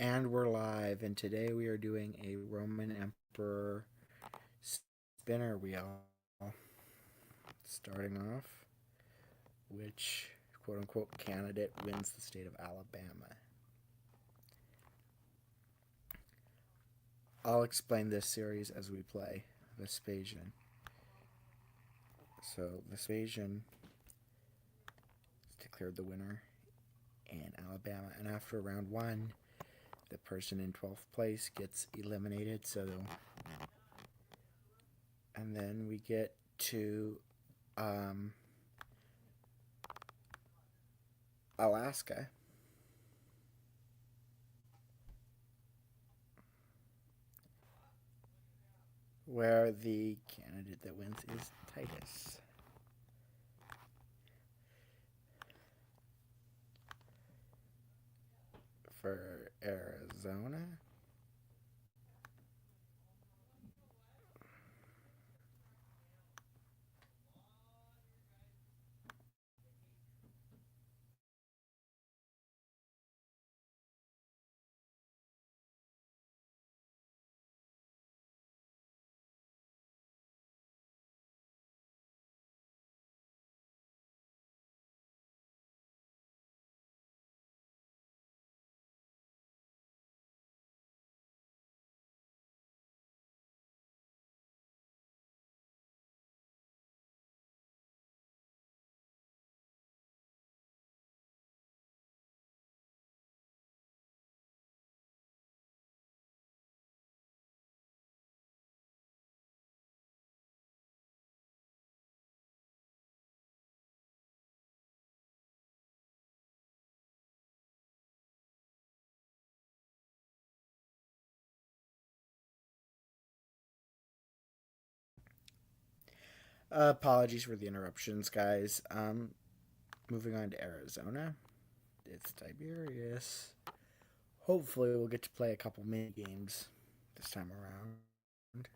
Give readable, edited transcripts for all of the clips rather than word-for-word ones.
And we're live, and today we are doing a Roman Emperor spinner wheel. Starting off, which quote unquote candidate wins the state of Alabama? I'll explain this series as we play Vespasian. So, Vespasian declared the winner in Alabama, and after round one, the person in 12th place gets eliminated. And then we get to Alaska, where the candidate that wins is Titus. For Arizona, apologies for the interruptions, guys. Moving on to Arizona, it's Tiberius. Hopefully, we'll get to play a couple mini games this time around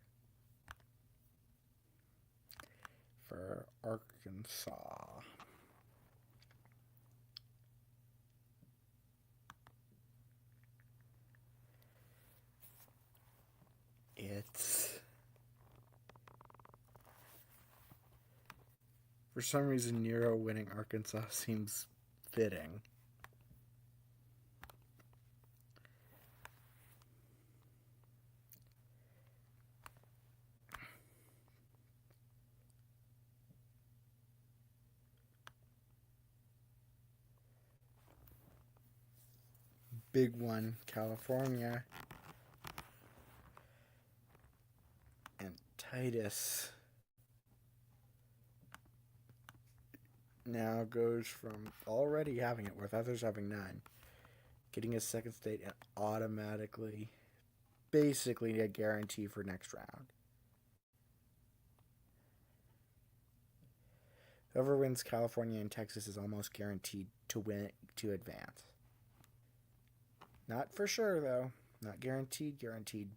for Arkansas. It's for some reason Nero winning Arkansas seems fitting. Big one, California. And Titus now goes from already having it, with others having none, getting a second state and automatically, basically a guarantee for next round. Whoever wins California and Texas is almost guaranteed to win to advance. Not for sure though. Not guaranteed,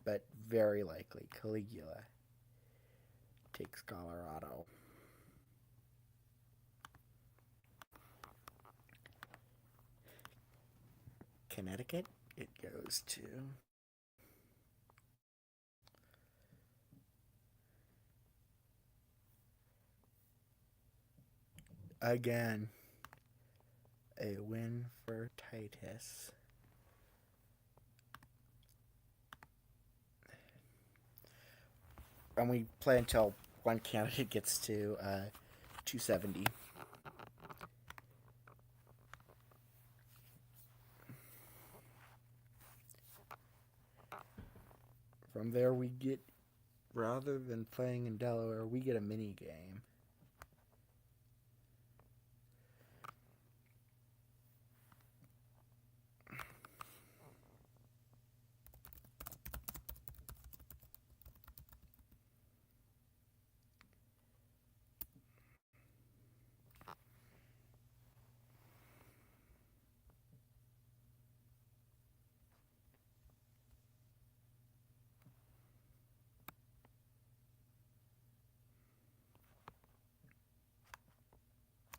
but very likely. Caligula takes Colorado. Connecticut, it goes to again a win for Titus. And we play until one candidate gets to 270. From there, we get, rather than playing in Delaware, we get a mini game.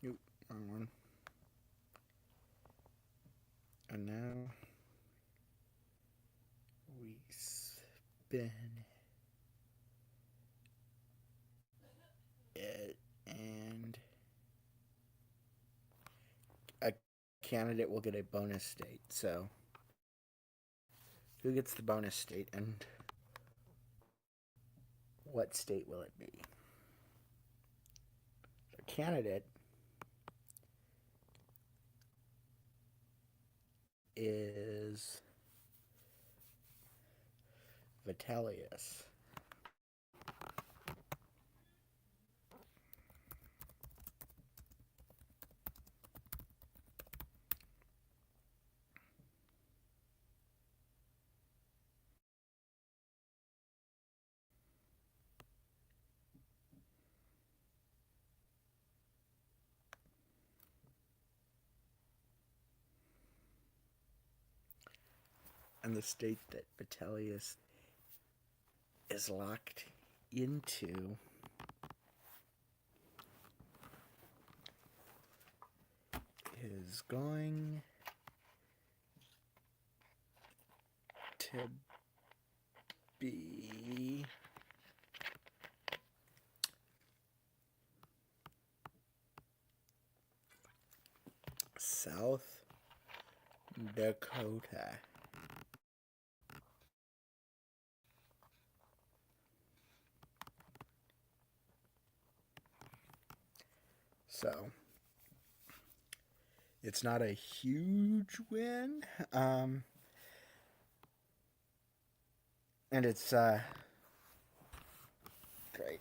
Nope, wrong one. And now we spin it, and a candidate will get a bonus state. So, who gets the bonus state, and what state will it be? A candidate is Vitellius. And the state that Vitellius is locked into is going to be South Dakota. So, it's not a huge win. And it's great.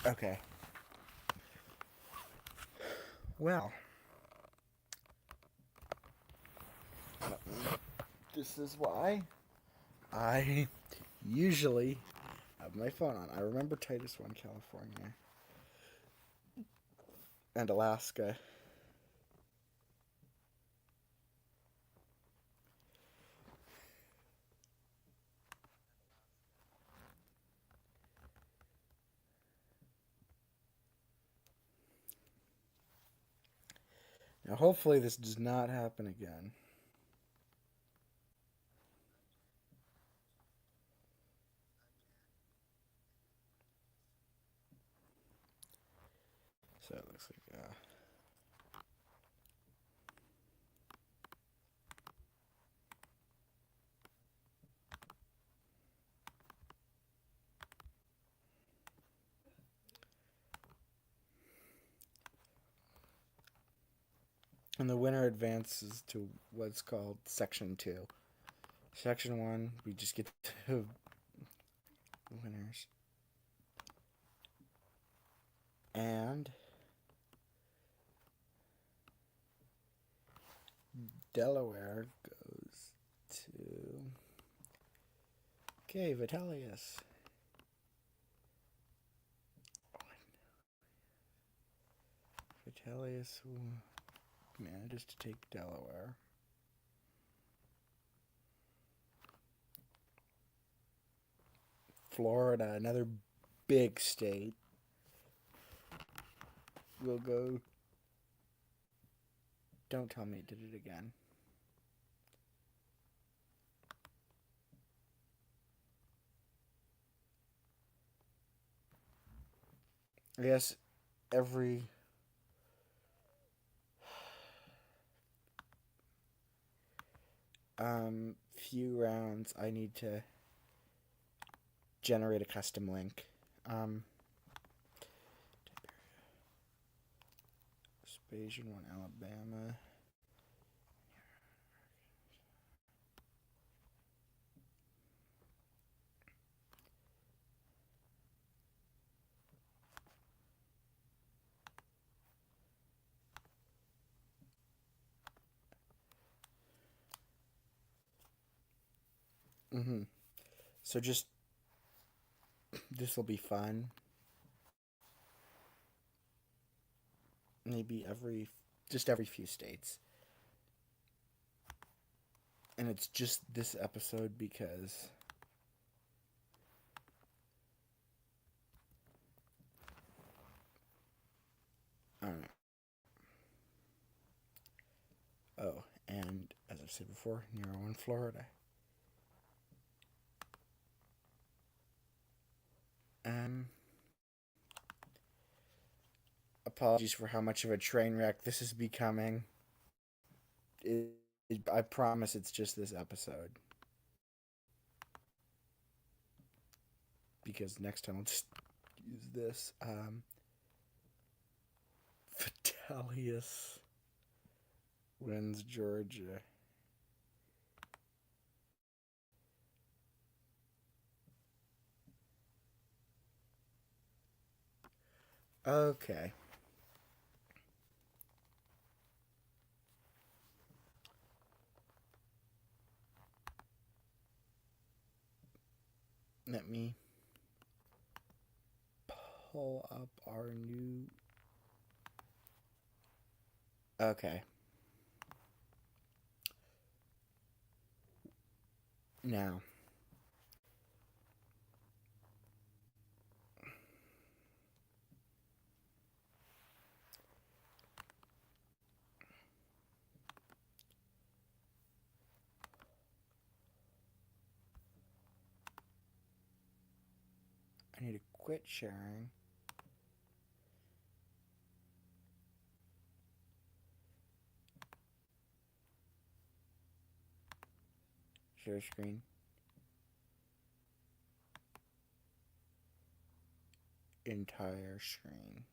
Okay. Well, this is why I usually have my phone on. I remember Titus 1, California, and Alaska. Now, hopefully, this does not happen again. So it looks like and the winner advances to what's called Section 2. Section 1, we just get to winners. And Delaware goes to... Okay, Vitellius. Vitellius manages to take Delaware. Florida, another big state, will go... Don't tell me it did it again. I guess every few rounds I need to generate a custom link. Spasian 1, Alabama. So just, this will be fun. Maybe every few states. And it's just this episode because I don't know. Oh, and as a I've said before, Nero in Florida. Apologies for how much of a train wreck this is becoming. I promise it's just this episode. Because next time I'll just use this. Vitellius wins Georgia. Okay. Let me pull up our new... Okay. Now. I need to quit sharing. Share screen. Entire screen.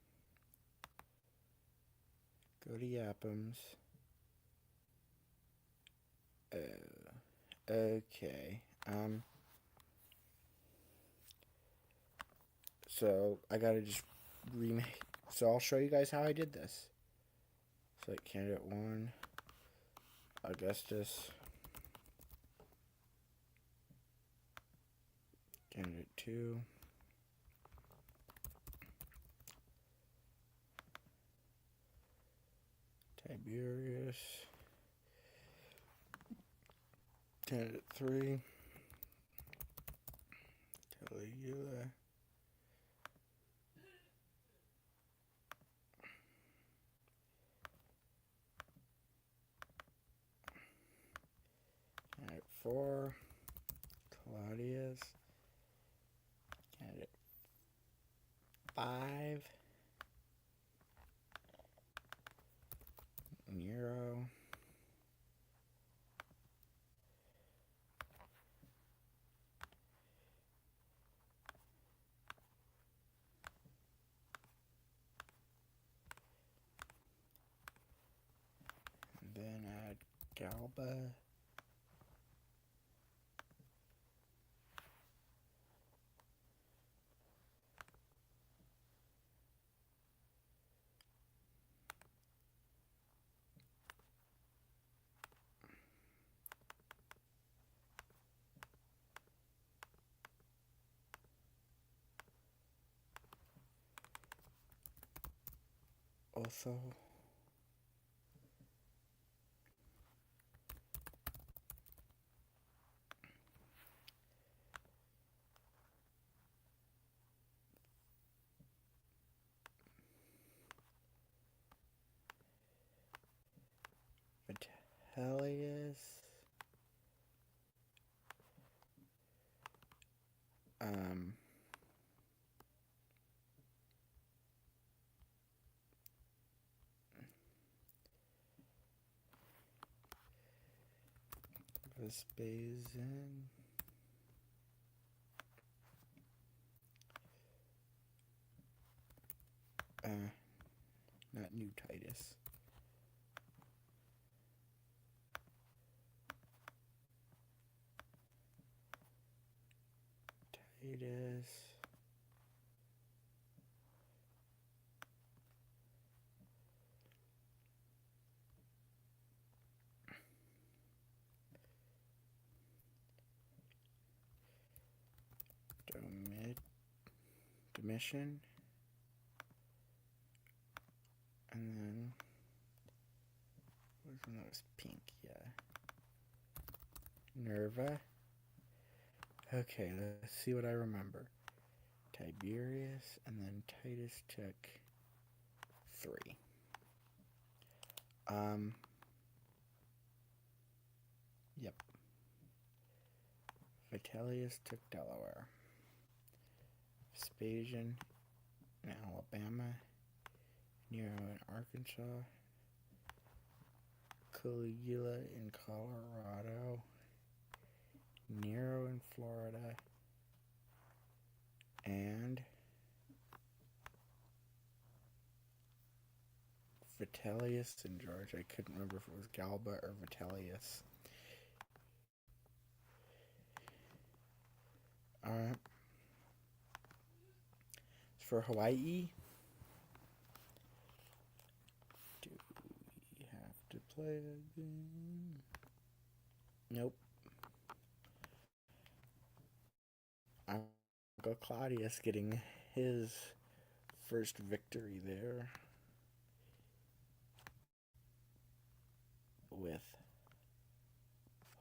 Go to Yapums. Okay. So I gotta just remake. So I'll show you guys how I did this. So like candidate 1, Augustus. Candidate 2. Tiberius. Candidate 3. Caligula. Candidate 4. Claudius. Candidate 5. Nero. And then add Galba. Also, Vitellius. Vespasian. Not new Titus. Titus. Domitian. And then, which one that was pink? Yeah. Nerva. Okay, let's see what I remember. Tiberius, and then Titus took 3. Yep. Vitellius took Delaware. Vespasian in Alabama. Nero in Arkansas. Caligula in Colorado. Nero in Florida. And Vitellius in Georgia. I couldn't remember if it was Galba or Vitellius. Alright. For Hawaii, do we have to play again? Nope. Uncle Claudius getting his first victory there with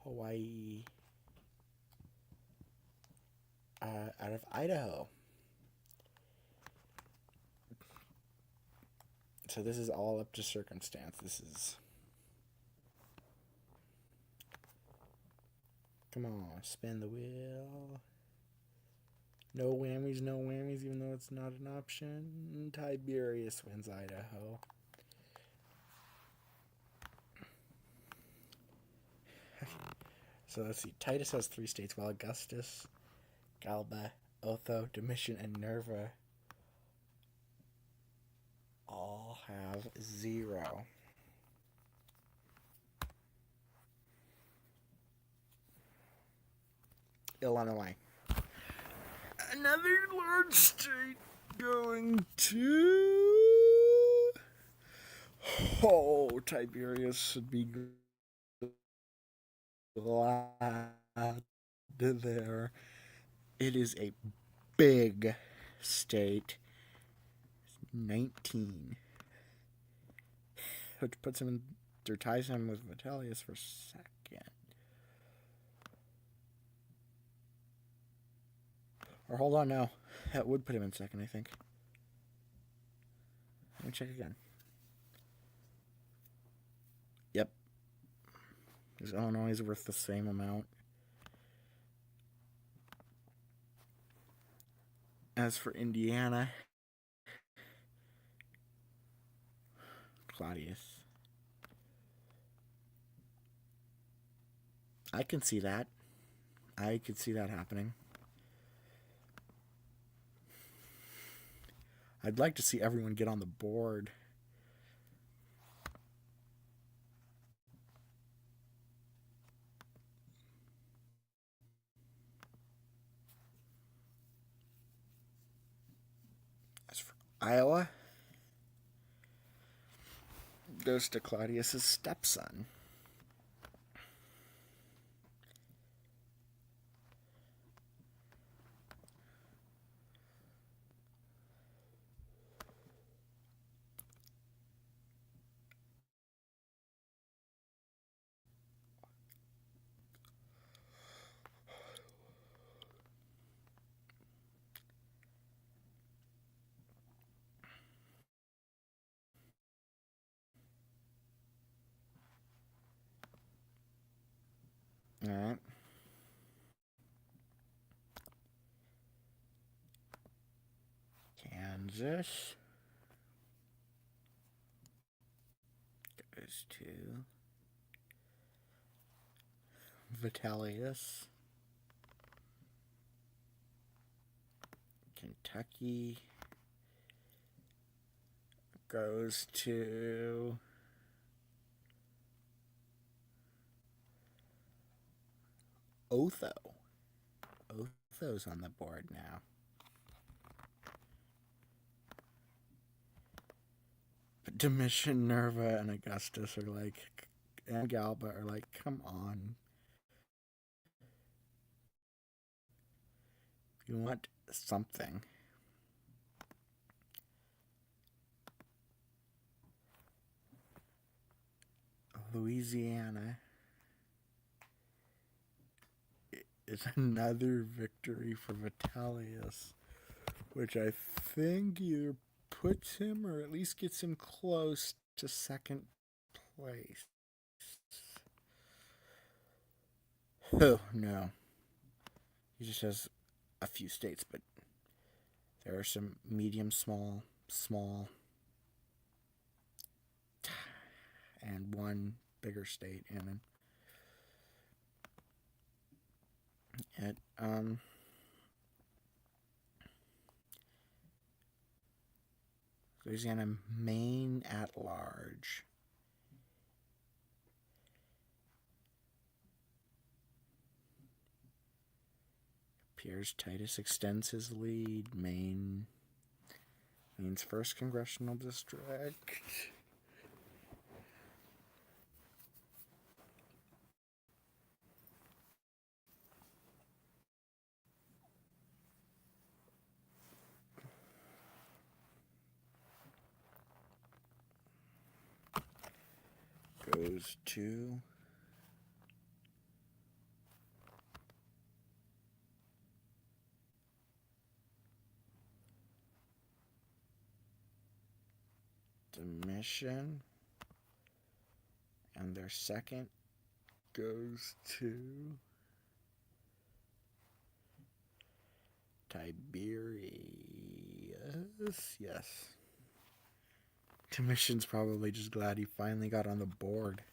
Hawaii out of Idaho. So this is all up to circumstance. This is... Come on, spin the wheel. No whammies, no whammies, even though it's not an option. Tiberius wins Idaho. So let's see. Titus has 3 states, while Augustus, Galba, Otho, Domitian, and Nerva all have 0. Illinois. Another large state going to... Oh, Tiberius should be glad there. It is a big state. 19. Which puts him in, or ties him with Vitellius for second. Or hold on, no. That would put him in second, I think. Let me check again. Yep. Because Illinois is worth the same amount. As for Indiana, Claudius. I can see that. I could see that happening. I'd like to see everyone get on the board. As for Iowa, goes to Claudius's stepson. All right. Kansas goes to Vitellius. Kentucky goes to Otho. Otho's on the board now. But Domitian, Nerva, and Augustus are like, and Galba are like, come on. If you want something. Louisiana is another victory for Vitellius, which I think either puts him or at least gets him close to second place. Oh, no. He just has a few states, but there are some medium, small, and one bigger state in him. Louisiana Maine at large. Piers Titus extends his lead. Maine's first congressional district. Goes to Mission, and their second goes to Tiberius. Yes. Mission's probably just glad he finally got on the board.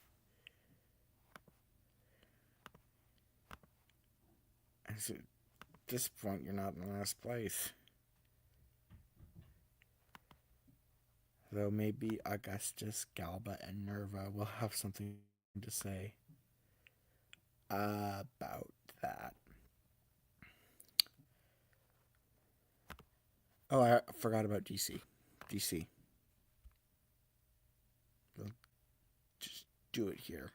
At this point, you're not in last place. Though maybe Augustus, Galba, and Nerva will have something to say about that. Oh, I forgot about DC. We'll just do it here.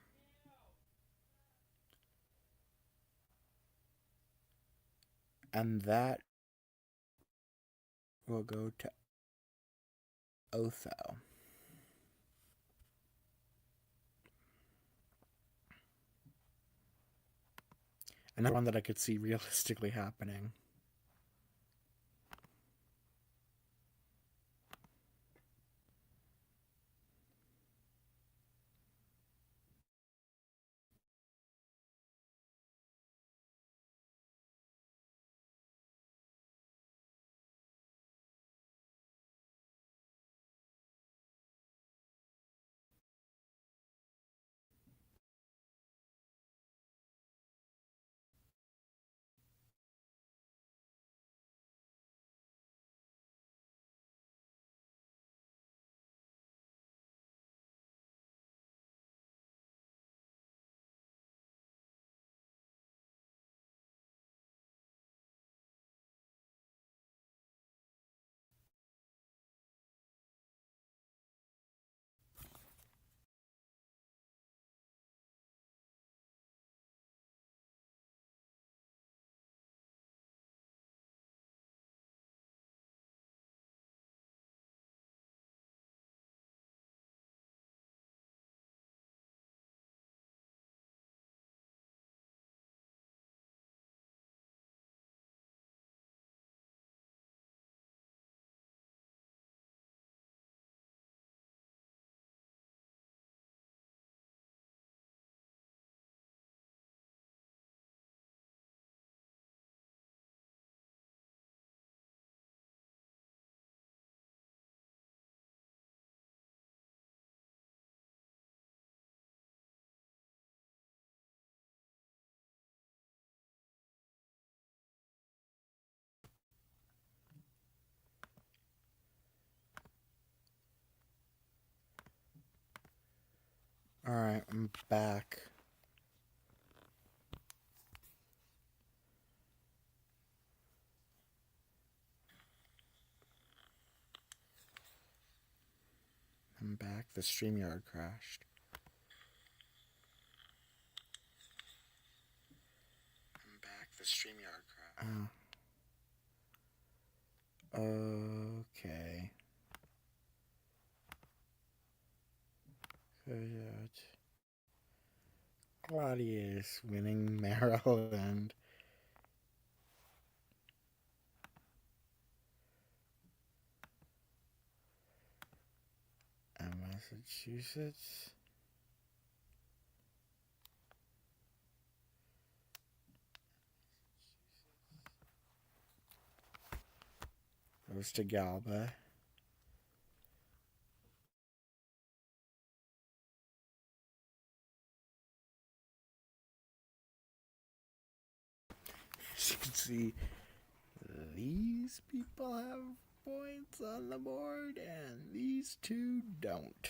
And that will go to Otho. Another one that I could see realistically happening. Alright, I'm back. The StreamYard crashed. The StreamYard crashed. Oh. Okay. Good. Claudius winning Maryland. And Massachusetts. Goes to Galba. As you can see, these people have points on the board and these two don't.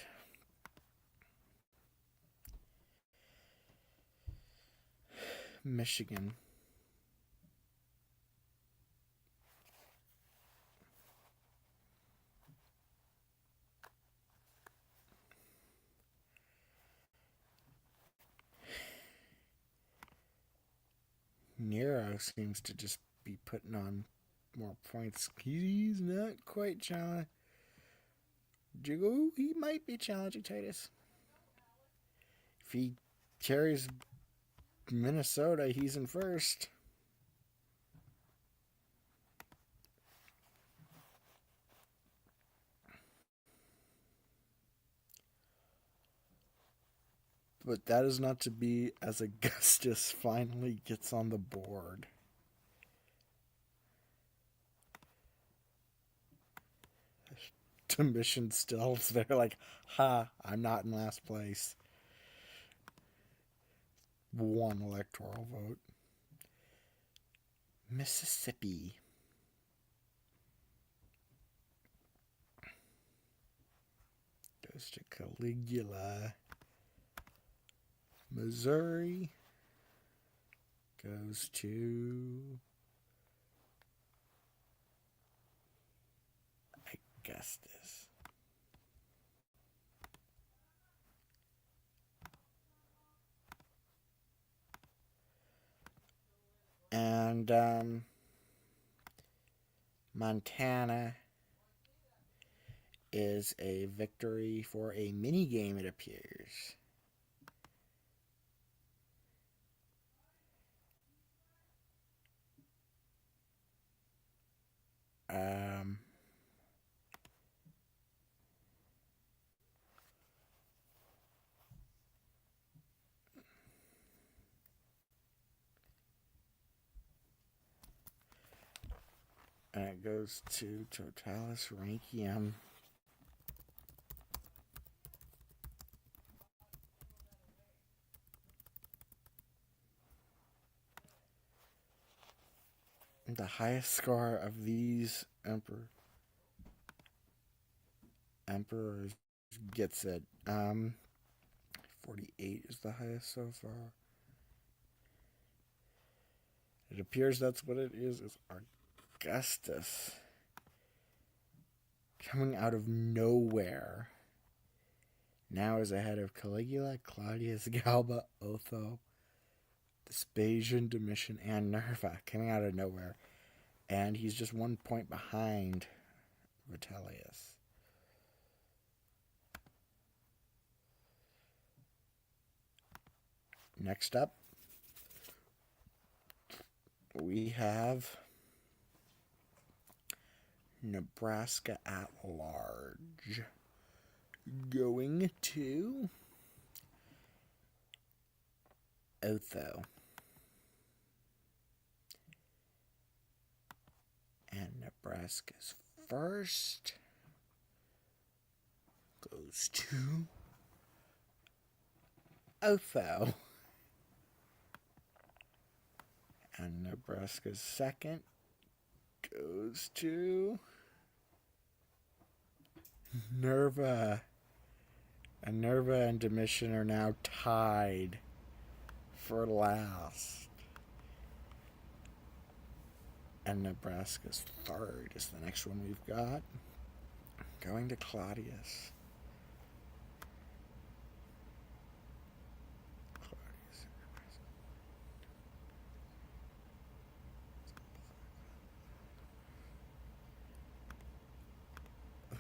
Michigan. Nero seems to just be putting on more points. He's not quite challenging. Jigo, he might be challenging Titus. If he carries Minnesota, he's in first. But that is not to be as Augustus finally gets on the board. Domitian still's there like, ha, I'm not in last place. 1 electoral vote. Mississippi. Goes to Caligula. Missouri goes to Augustus. And Montana is a victory for a mini game, it appears. And it goes to Totalis Rankium. The highest score of these emperors gets it. 48 is the highest so far. It appears that's what it is. It's Augustus. Coming out of nowhere. Now is ahead of Caligula, Claudius, Galba, Otho, Vespasian, Domitian, and Nerva. Coming out of nowhere. And he's just 1 point behind Vitellius. Next up, we have Nebraska at large. Going to Otho. And Nebraska's first goes to Otho. And Nebraska's second goes to Nerva. And Nerva and Domitian are now tied for last. And Nebraska's third is the next one we've got. Going to Claudius.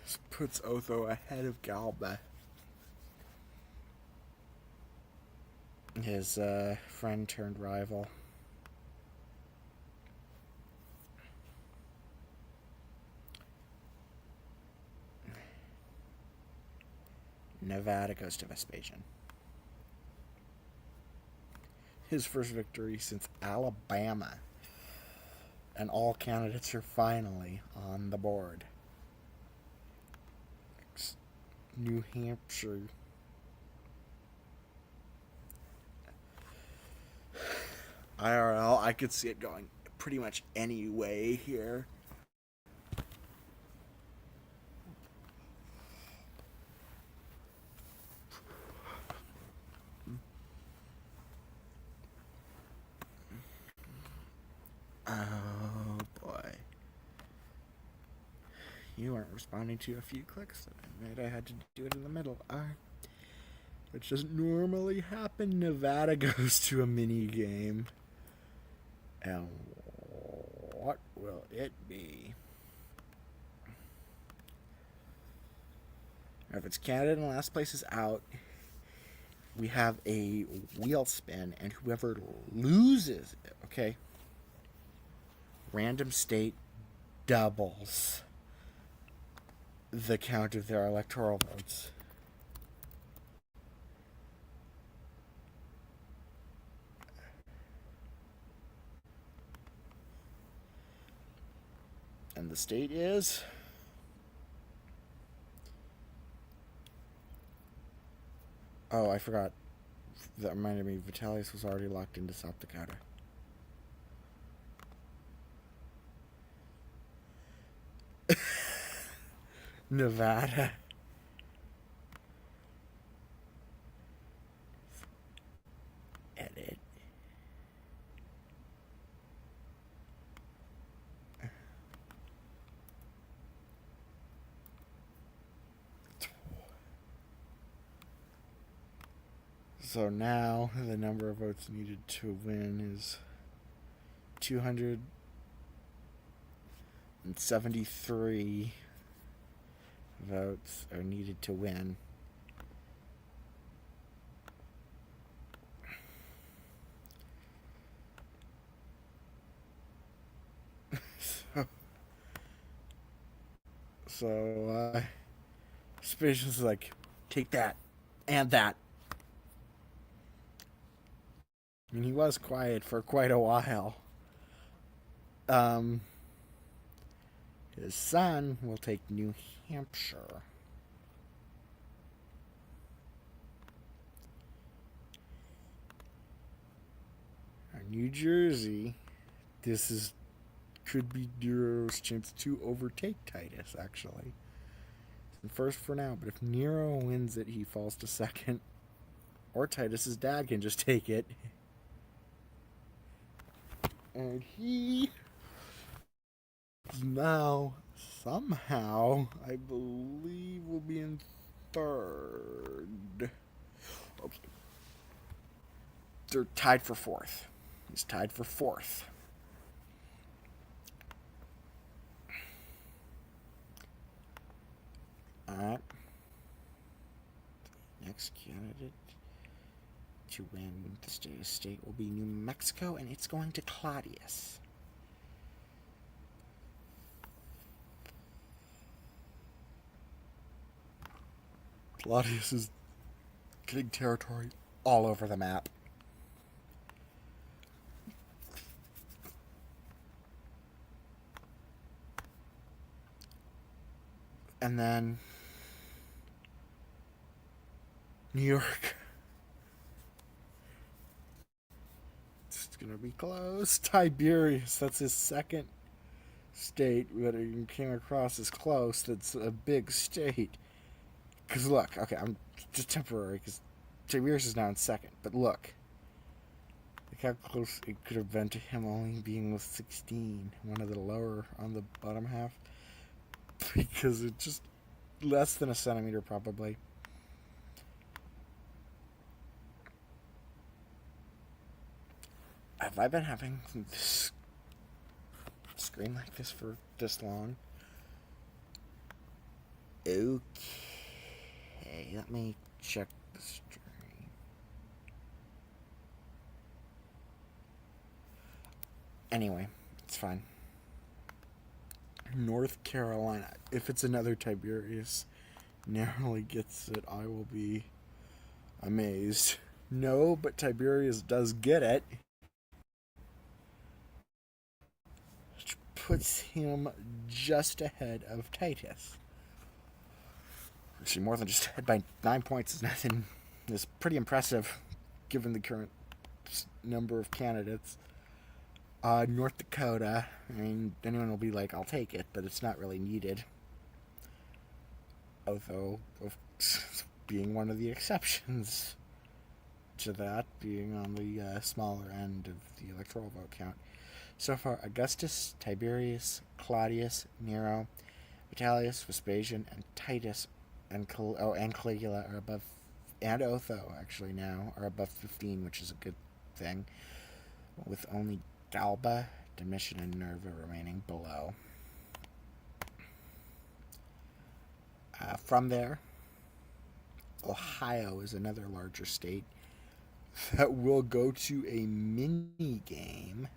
This puts Otho ahead of Galba. His friend turned rival. Nevada goes to Vespasian. His first victory since Alabama. And all candidates are finally on the board. New Hampshire. IRL, I could see it going pretty much any way here. Oh boy. You weren't responding to a few clicks that I made. I had to do it in the middle. Which doesn't normally happen. Nevada goes to a mini game. And what will it be? If it's Canada and last place is out, we have a wheel spin, and whoever loses, okay, random state doubles the count of their electoral votes. And the state is... Oh, I forgot. That reminded me, Vitalis was already locked into South Dakota. Nevada. Edit. So now the number of votes needed to win is 273 votes are needed to win. So, Spacious is like, take that and that. I mean, he was quiet for quite a while. His son will take New Hampshire. New Jersey, could be Nero's chance to overtake Titus, actually. He's in first for now, but if Nero wins it, he falls to second. Or Titus's dad can just take it. And he is now, somehow, I believe, will be in third. Okay. They're tied for fourth. He's tied for fourth. Alright. Next candidate to win the state will be New Mexico, and it's going to Claudius. Claudius is getting territory all over the map. And then New York. It's going to be close. Tiberius, that's his second state that he came across as close. That's a big state. Because look, okay, I'm just temporary because Tiberius is now in second. But look how close it could have been to him only being with 16. One of the lower on the bottom half. Because it's just less than a centimeter, probably. Have I been having this screen like this for this long? Okay, let me check the stream. Anyway, it's fine. North Carolina. If it's another Tiberius narrowly gets it, I will be amazed. No, but Tiberius does get it. Which puts him just ahead of Titus. Actually, more than just ahead by 9 points is nothing. Is pretty impressive, given the current number of candidates. North Dakota. I mean, anyone will be like, "I'll take it," but it's not really needed. Although, being one of the exceptions to that, being on the smaller end of the electoral vote count. So far, Augustus, Tiberius, Claudius, Nero, Vitellius, Vespasian, and Titus, and Caligula are above, and Otho actually now are above 15, which is a good thing, with only Galba, Domitian, and Nerva remaining below. From there, Ohio is another larger state that will go to a mini game.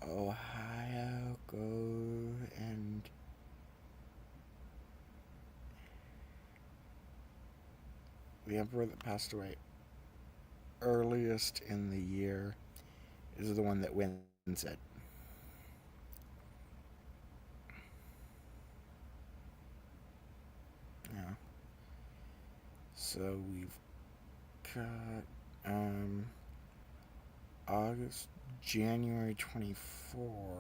Ohio, go and the emperor that passed away earliest in the year is the one that wins it. Yeah. So we've got August, January 24,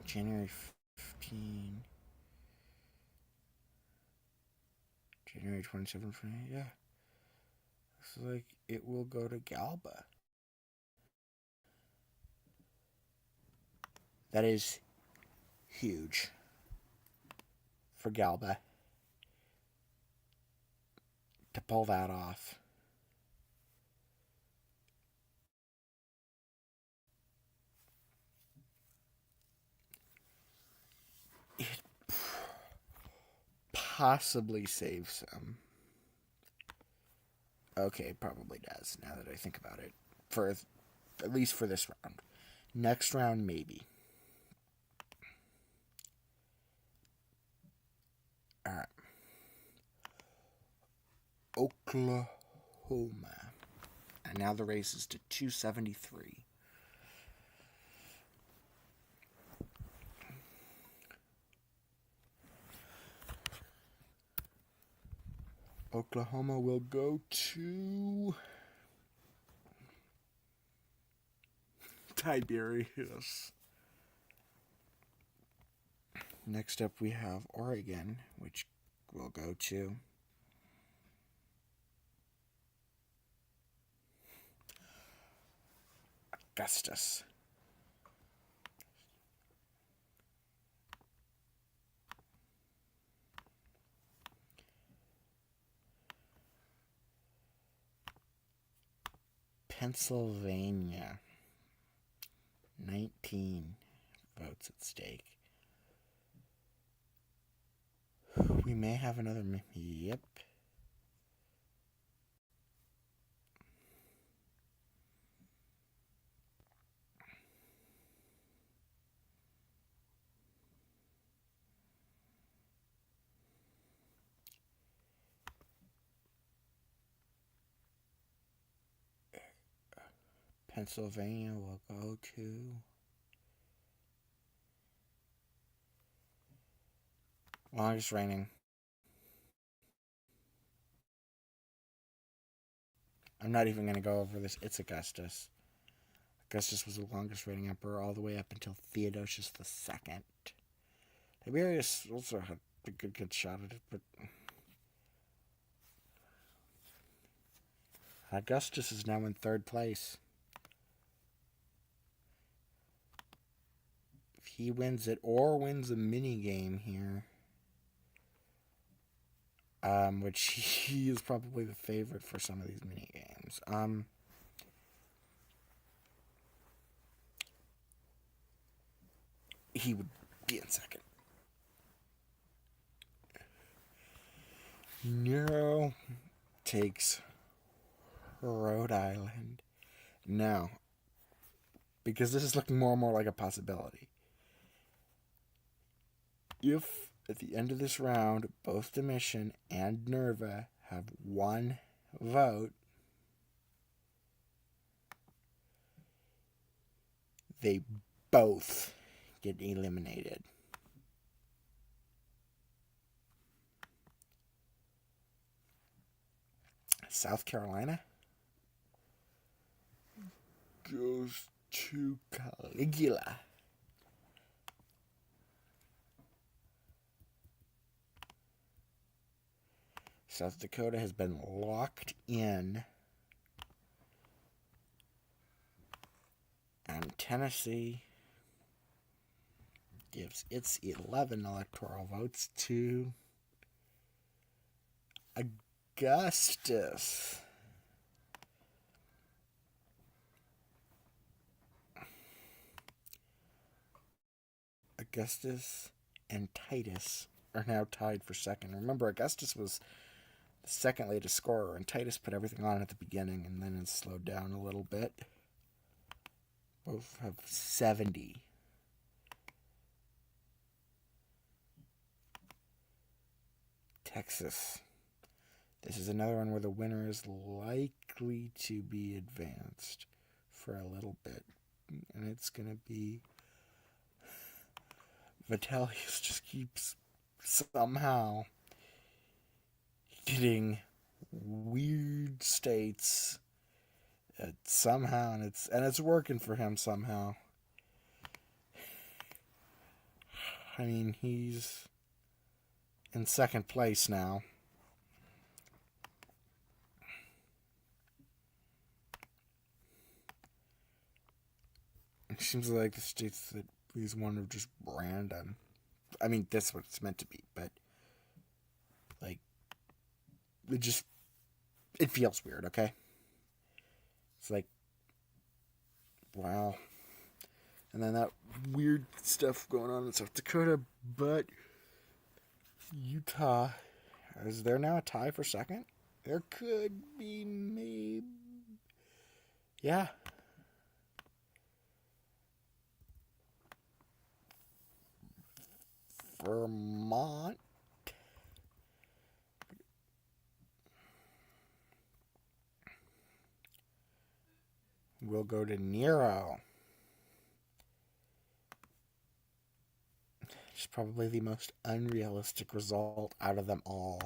January 15, January 27, yeah. Looks like it will go to Galba. That is huge for Galba to pull that off. It possibly saves him. Okay, probably does, now that I think about it. For at least for this round. Next round, maybe. Alright. Oklahoma. And now the race is to 273. Oklahoma will go to Tiberius. Next up we have Oregon, which will go to Augustus. Pennsylvania. 19 votes at stake. We may have another. Yep. Pennsylvania will go to longest reigning. I'm not even going to go over this. It's Augustus. Augustus was the longest reigning emperor all the way up until Theodosius II. Tiberius also had a good shot at it, but Augustus is now in third place. If he wins it or wins a mini game here, which he is probably the favorite for some of these mini games. He would be in second. Nero takes Rhode Island. Now, because this is looking more and more like a possibility, If at the end of this round both Domitian and Nerva have one vote, they both get eliminated. South Carolina goes to Caligula. South Dakota has been locked in. And Tennessee gives its 11 electoral votes to Augustus. Augustus and Titus are now tied for second. Remember, Augustus was the second latest scorer, and Titus put everything on at the beginning, and then it slowed down a little bit. Both have 70. Texas. This is another one where the winner is likely to be advanced for a little bit. And it's going to be... Vitellius just keeps somehow getting weird states somehow, and it's working for him somehow. I mean, he's in second place now. It seems like the states that he's one are just random. I mean, that's what it's meant to be, but like, it feels weird, okay? It's like, wow. And then that weird stuff going on in South Dakota, but Utah, is there now a tie for second? There could be, maybe. Yeah. Vermont. We'll go to Nero. It's probably the most unrealistic result out of them all.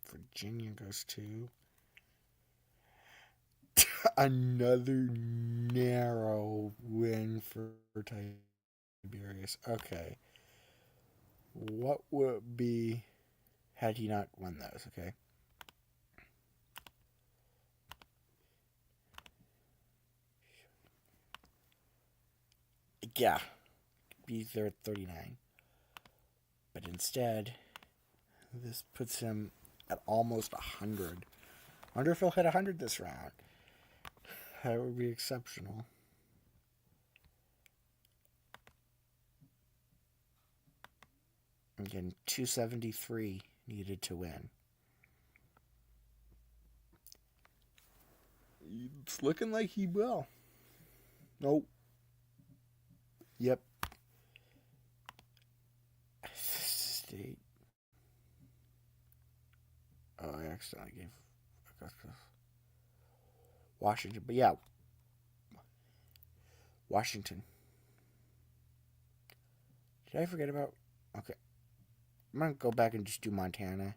Virginia goes to another narrow win for Tiberius. Okay. What would be had he not won those? Okay. Yeah. Be there at 39. But instead, this puts him at almost 100. I wonder if he'll hit 100 this round. That would be exceptional. Again, 273 needed to win. It's looking like he will. Nope. Yep. State. Oh, I accidentally gave Augustus. Washington. But yeah. Washington. Did I forget about... Okay. I'm going to go back and just do Montana.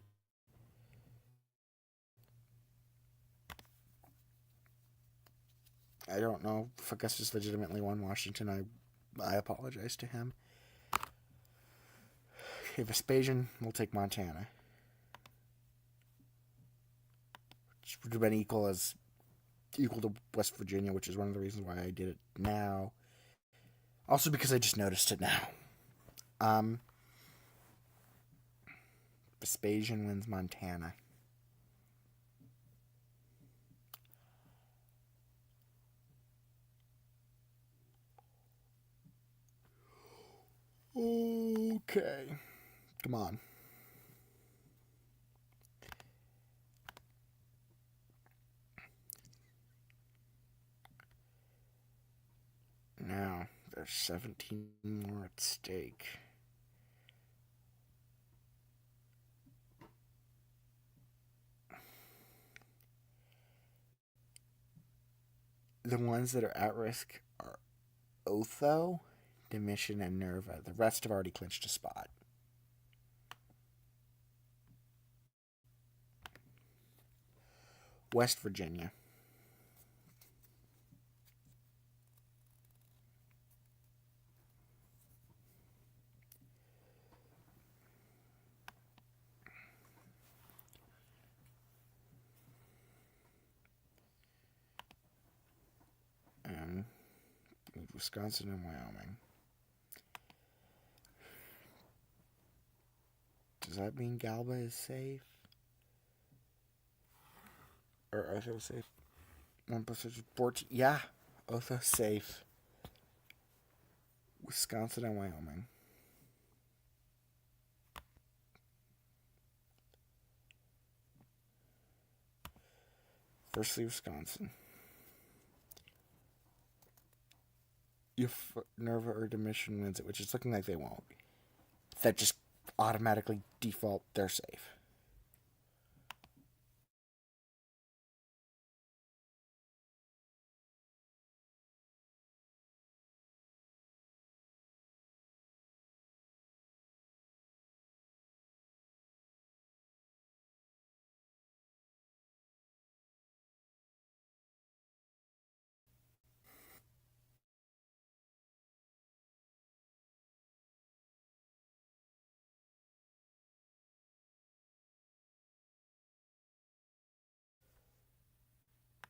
I don't know if Augustus legitimately won Washington. I apologize to him. Okay, Vespasian will take Montana. Which would have been equal to West Virginia, which is one of the reasons why I did it now. Also because I just noticed it now. Vespasian wins Montana. Okay. Come on. Now, there's 17 more at stake. The ones that are at risk are Otho, Domitian, and Nerva. The rest have already clinched a spot. West Virginia. And Wisconsin and Wyoming. Does that mean Galba is safe? Or Otho safe? 1 plus 14. Yeah, Otho's safe. Wisconsin and Wyoming. Firstly, Wisconsin. If Nerva or Domitian wins it, which is looking like they won't, that just automatically default they're safe.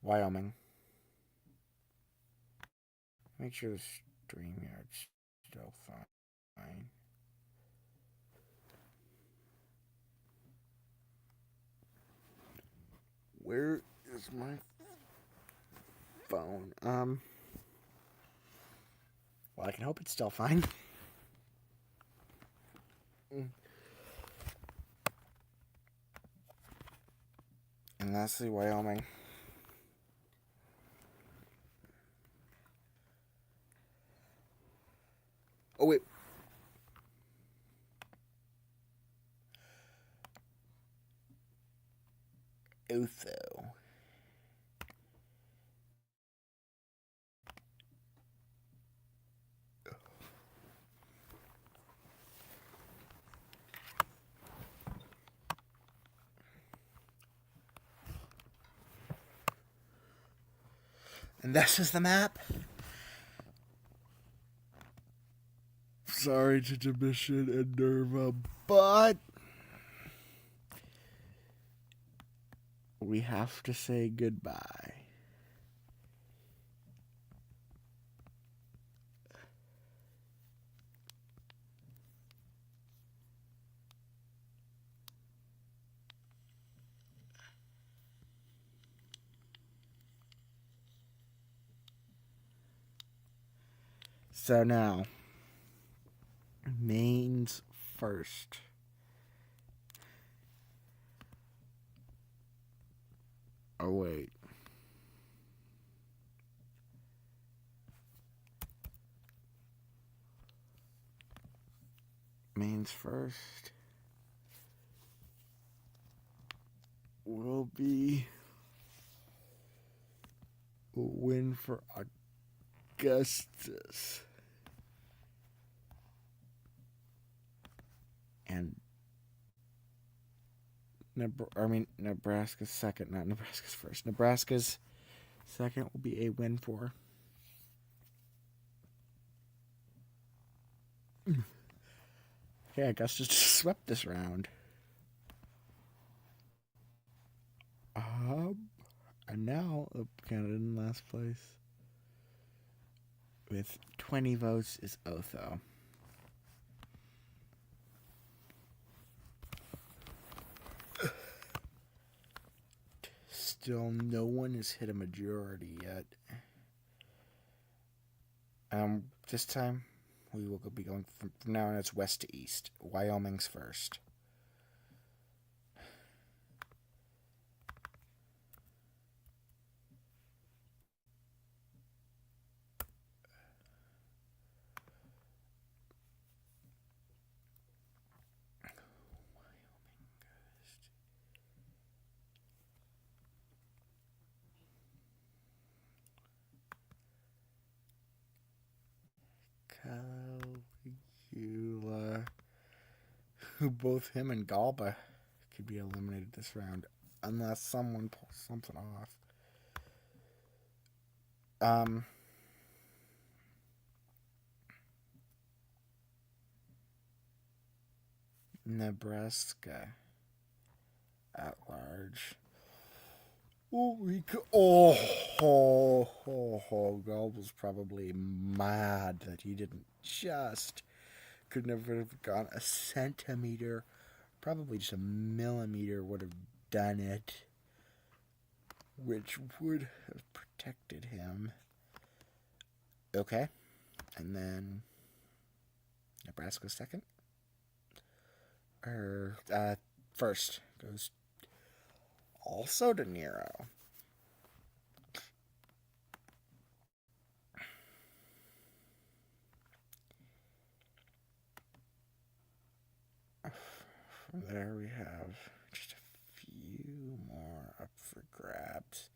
Wyoming. Make sure the StreamYard's still fine. Where is my phone? Well, I can hope it's still fine. And lastly, Wyoming. Oh, wait. Otho. And this is the map. Sorry to Domitian and Nerva, but we have to say goodbye. So now, mains first. Oh, wait. Mains first will be a win for Augustus. And Nebraska's second, not Nebraska's first. Nebraska's second will be a win for. Okay, Augustus just swept this round. And now Canada in last place with 20 votes is Otho. Still, no one has hit a majority yet. This time, We will be going from now on. It's west to east. Wyoming's first. Caligula. Who both him and Galba could be eliminated this round unless someone pulls something off. Nebraska at large. Oh, Galba's probably mad that he didn't just could never have gone a centimeter. Probably just a millimeter would have done it, which would have protected him. Okay, and then Nebraska second. First goes also to Nero. From there we have just a few more up for grabs.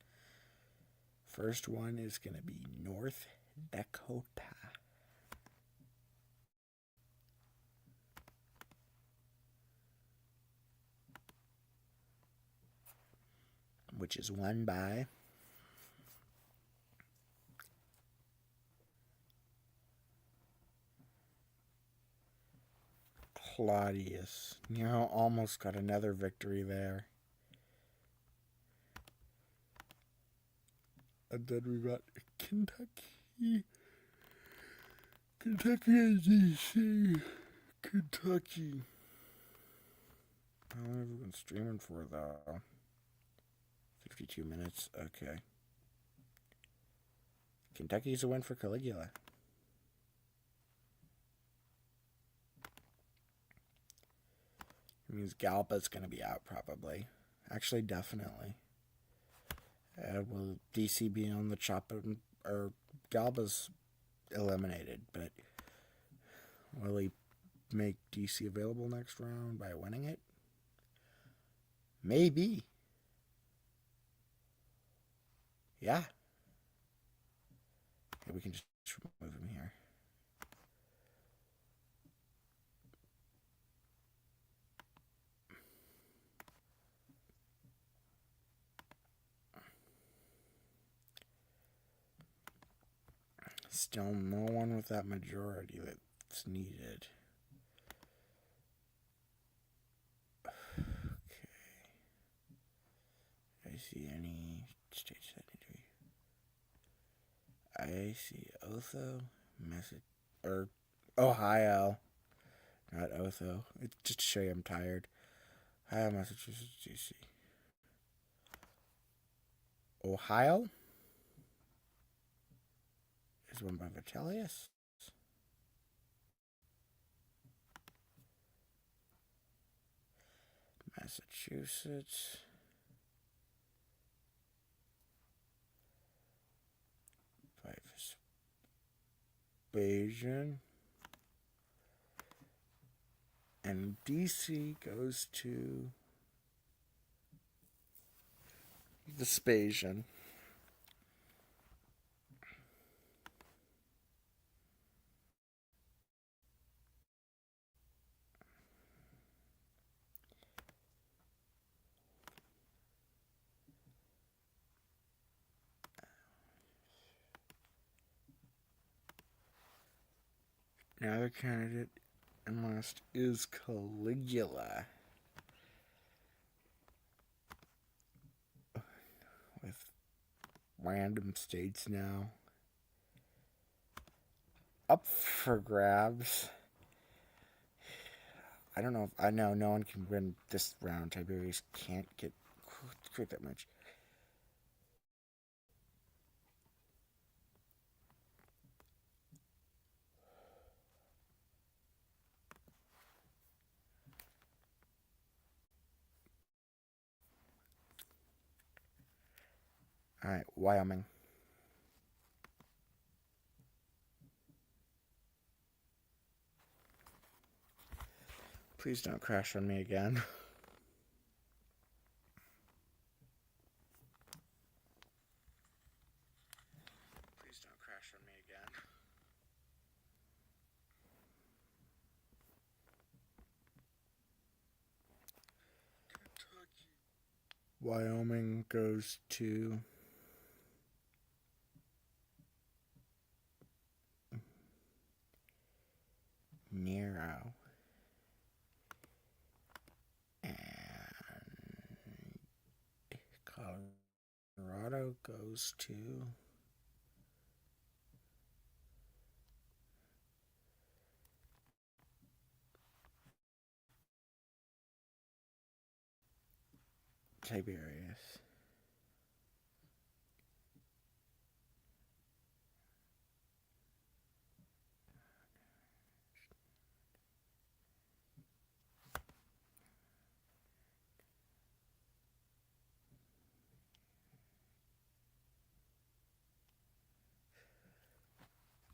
First one is going to be North Dakota. Which is won by Claudius. Almost got another victory there. And then we got Kentucky. Kentucky and DC. Kentucky. How long have we been streaming for, though? 52 minutes. Okay. Kentucky's a win for Caligula. It means Galba's going to be out, probably. Actually, definitely. Will DC be on the chop? Or Galba's eliminated, but will he make DC available next round by winning it? Maybe. Yeah. We can just remove him here. Still no one with that majority that's needed. Okay. Do I see any states that need to be? I see Otho, Ohio. Not Otho. It's just to show you I'm tired. Ohio, Massachusetts, DC. Ohio is won by Vitellius. Massachusetts. By Vespasian. And DC goes to Vespasian. Another candidate and last is Caligula. With random states now up for grabs. I don't know if I know no one can win this round. Tiberius can't get quite that much. All right, Wyoming. Please don't crash on me again. Please don't crash on me again. Wyoming goes to Nero. And Colorado goes to Tiberius.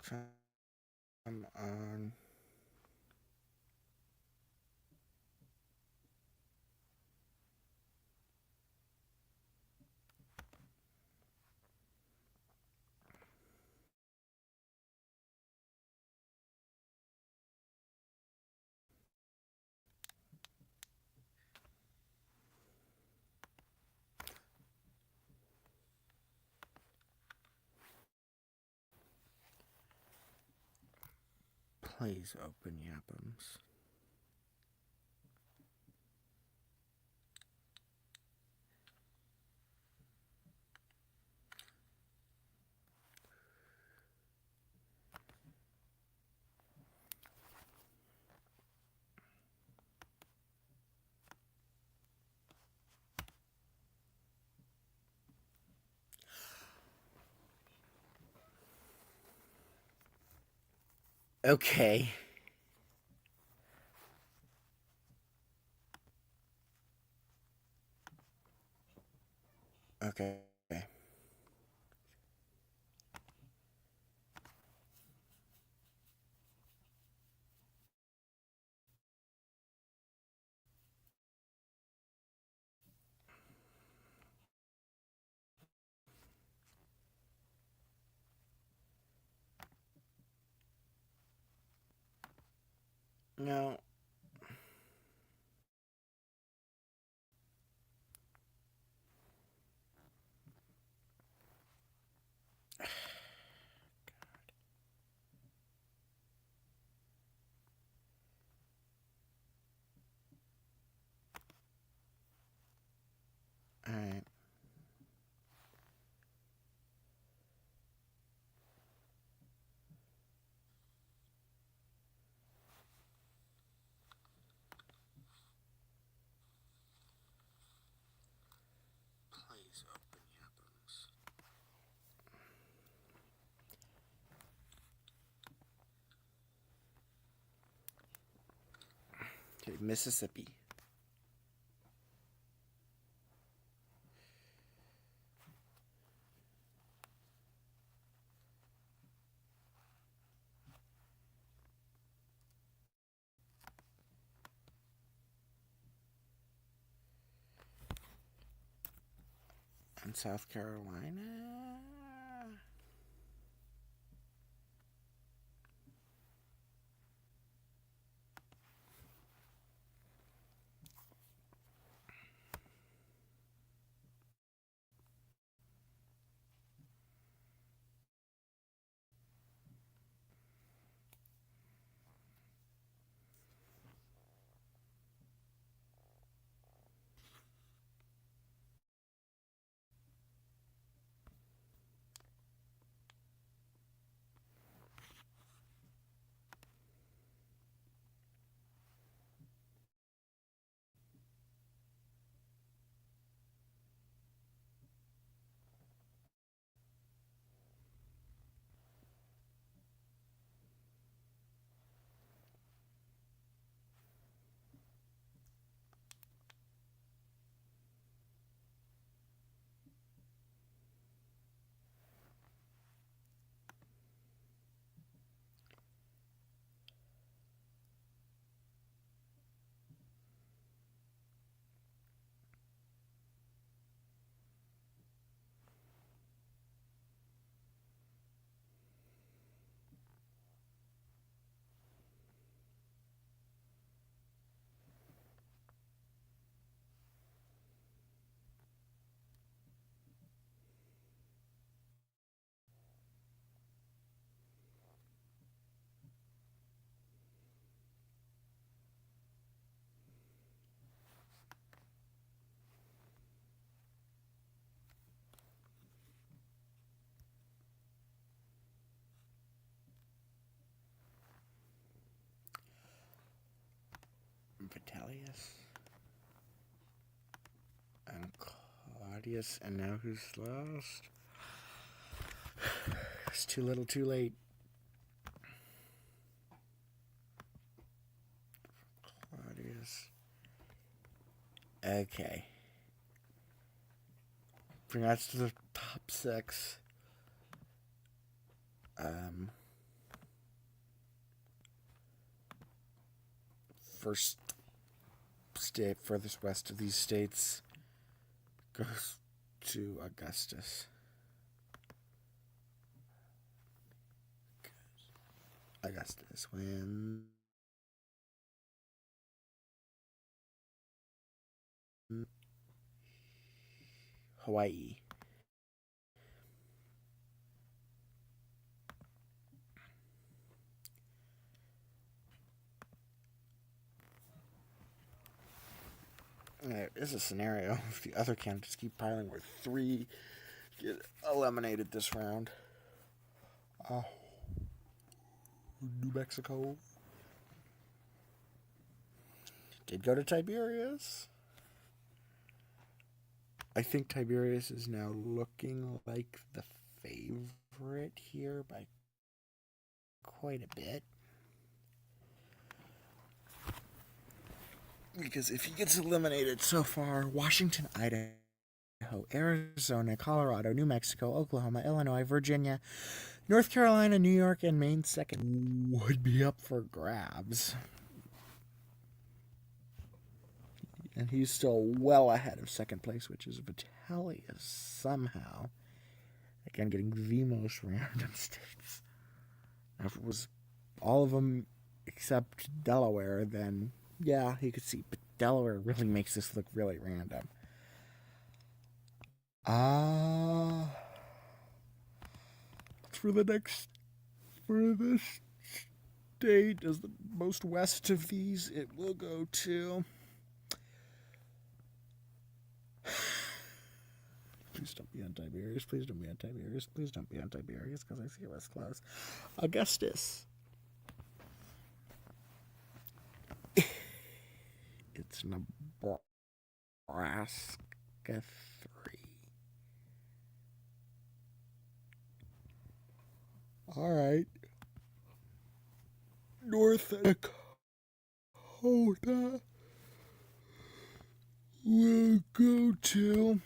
Come on. Please open Yapums. Okay. Okay. No. All right. Please open Yapums. Okay, Mississippi. And South Carolina. Vitellius. And Claudius. And now who's lost? It's too little too late. Claudius. Okay. Bring us to the top 6. First state furthest west of these states goes to Augustus. Augustus wins. Hawaii. There is a scenario if the other candidates keep piling where 3 get eliminated this round. New Mexico did go to Tiberius. I think Tiberius is now looking like the favorite here by quite a bit. Because if he gets eliminated so far, Washington, Idaho, Arizona, Colorado, New Mexico, Oklahoma, Illinois, Virginia, North Carolina, New York, and Maine second would be up for grabs. And he's still well ahead of second place, which is Vitellius somehow. Again, getting the most random states. Now, if it was all of them except Delaware, then yeah, you could see. But Delaware really makes this look really random. For this state, as the most west of these, it will go to. Please don't be on Tiberius. Please don't be on Tiberius. Please don't be on Tiberius, because I see it was close. Augustus. It's Nebraska 3. All right. North Dakota will go to.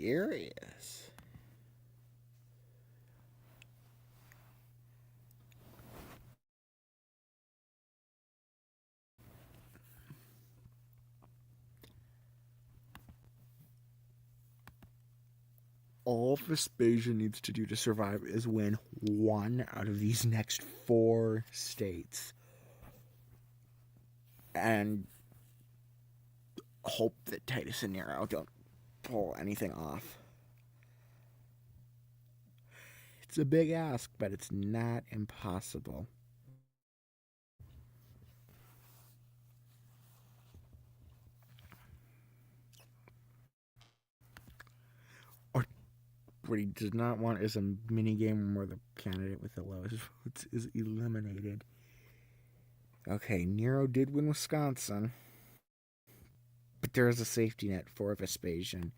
Tiberius. All Vespasian needs to do to survive is win 1 out of these next 4 states. And hope that Titus and Nero don't pull anything off. It's a big ask, but it's not impossible. Or what he does not want is a mini game where the candidate with the lowest votes is eliminated. Okay, Nero did win Wisconsin, but there is a safety net for Vespasian.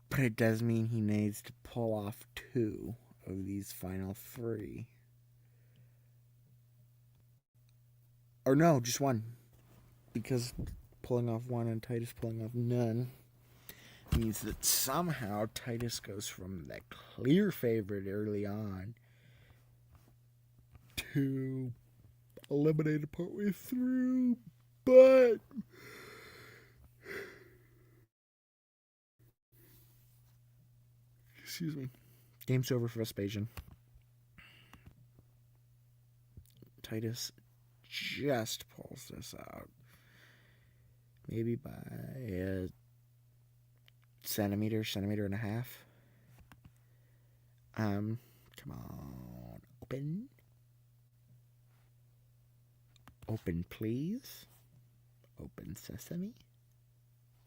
But it does mean he needs to pull off 2 of these final 3. Or no, just 1. Because pulling off 1 and Titus pulling off none means that somehow Titus goes from the clear favorite early on to eliminated partway through. But excuse me. Game's over for Vespasian. Titus just pulls this out. Maybe by a centimeter and a half. Come on. Open. Open, please. Open sesame.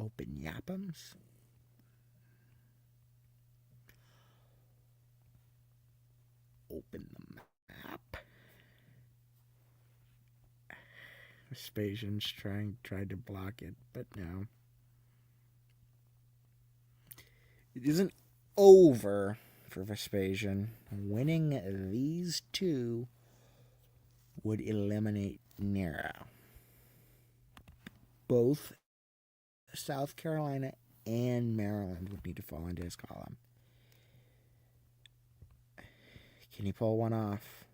Open yapums. Open the map. Vespasian's tried to block it, but no. It isn't over for Vespasian. Winning these two would eliminate Nero. Both South Carolina and Maryland would need to fall into his column. Can he pull one off?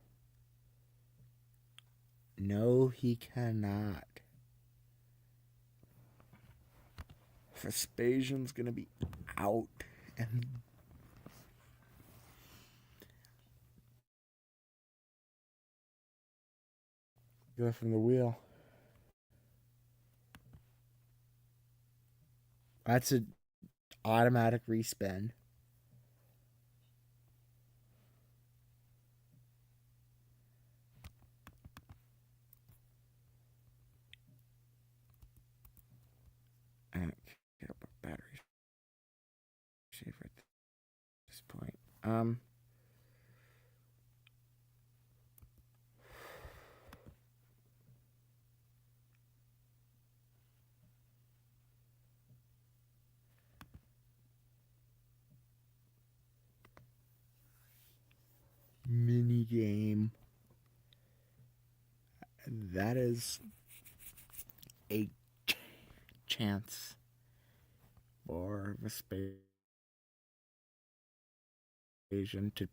No, he cannot. Vespasian's going to be out. And go from the wheel. That's an automatic respin. I don't care about batteries. Save at this point. Mini game. That is a chance for Vespasian to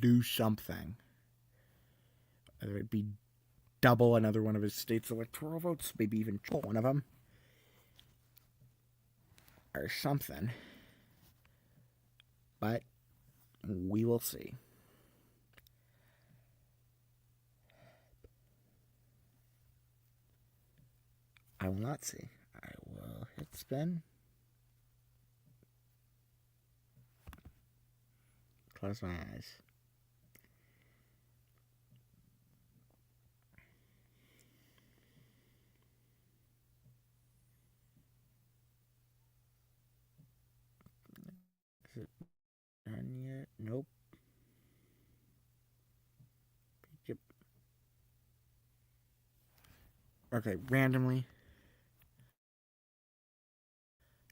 do something. Whether it be double another one of his state's electoral votes, maybe even one of them, or something. But we will see. I will not see. I will hit spin. Close my eyes. Is it done yet? Nope. Yep. Okay, randomly.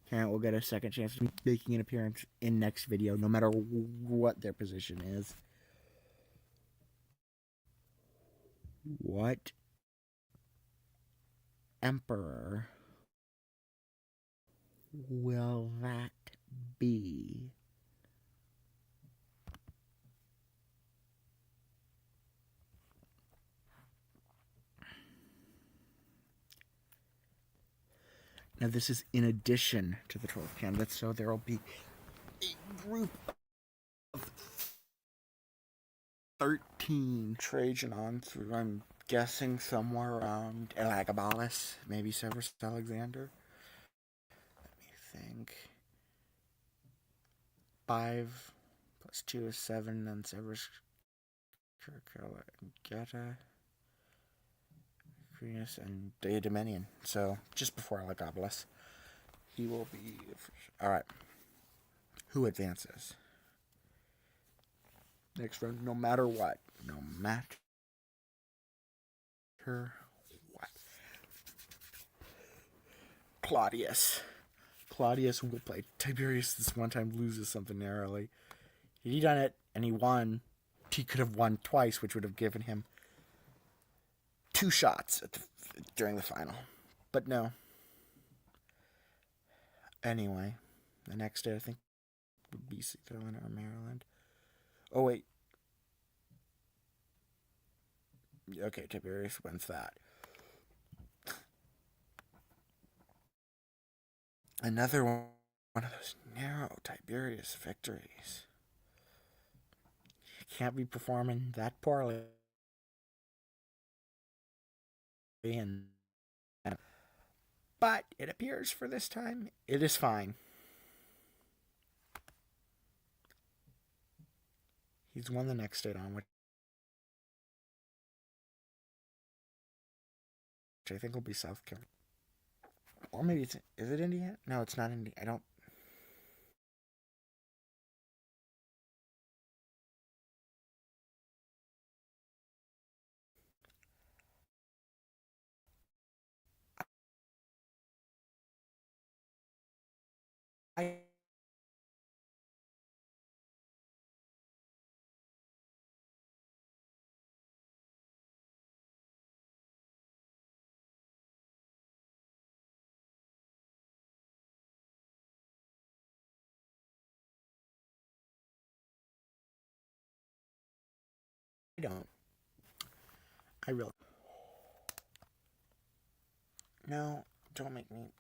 Karen will get a second chance of making an appearance in next video, no matter what their position is. What emperor will that be? Now, this is in addition to the 12 candidates, so there will be a group of 13 Trajanons, who I'm guessing somewhere around Elagabalus, maybe Severus Alexander. Let me think. 5 plus 2 is 7, then Severus Geta, Crenus, and Diademenian. So, just before Elagabalus. He will be... Alright. Who advances? Next round, no matter what. No matter what. Claudius. Claudius will play Tiberius this one time, loses something narrowly. Had he done it and he won, he could have won twice, which would have given him 2 shots during the final. But no. Anyway, the next day I think would be South Carolina or Maryland. Oh, wait. Okay, Tiberius wins that. Another one of those narrow Tiberius victories. You can't be performing that poorly. But it appears for this time, it is fine. He's won the next state on, which I think will be South Carolina. Or maybe it's... Is it Indiana? No, it's not Indiana. I don't... I don't. I really... No, don't make me...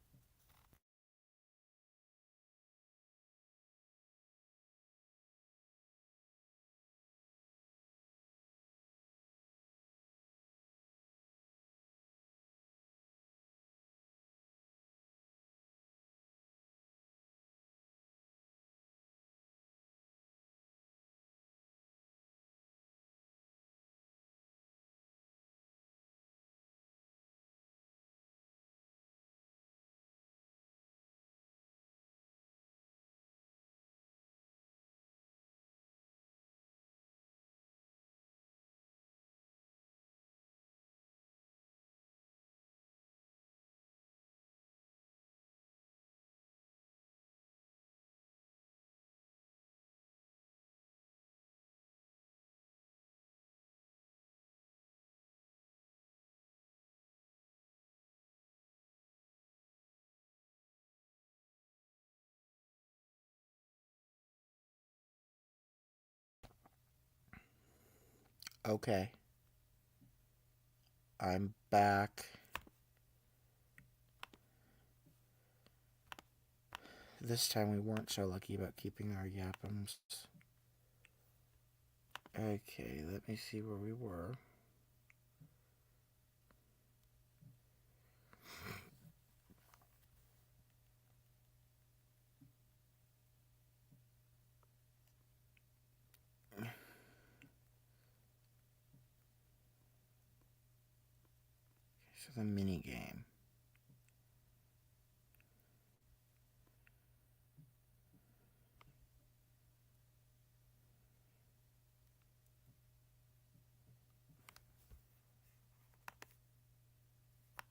Okay. I'm back. This time we weren't so lucky about keeping our Yapums. Okay, let me see where we were. So the mini game.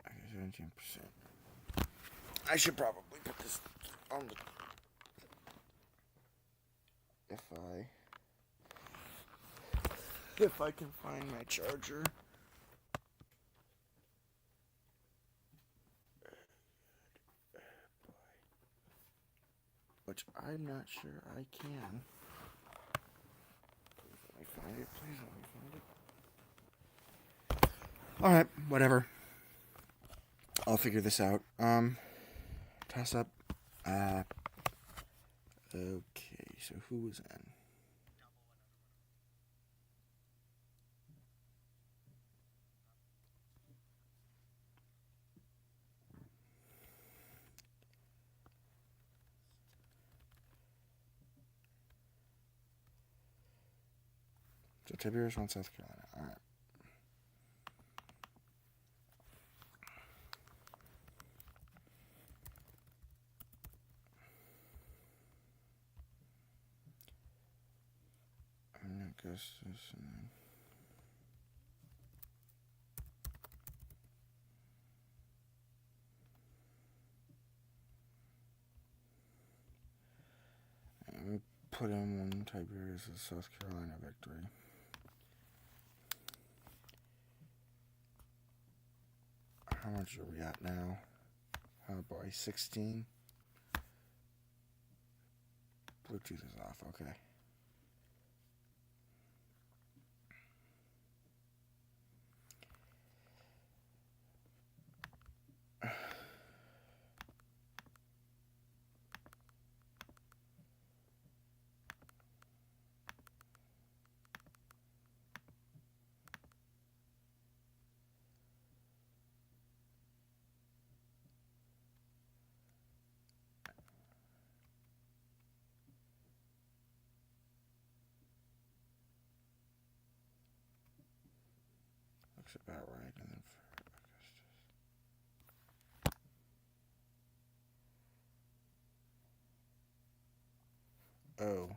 Okay, 17%. I should probably put this on the... If I can find my charger. Which I'm not sure I can. Please let me find it. Please let me find it. Alright, whatever. I'll figure this out. Toss up. Okay, so who was in? So Tiberius won South Carolina. Alright. Augustus and then... And put in one Tiberius' South Carolina victory. How much are we at now? Oh boy, 16. Bluetooth is off, okay. looks about right. And then for Augustus. Oh.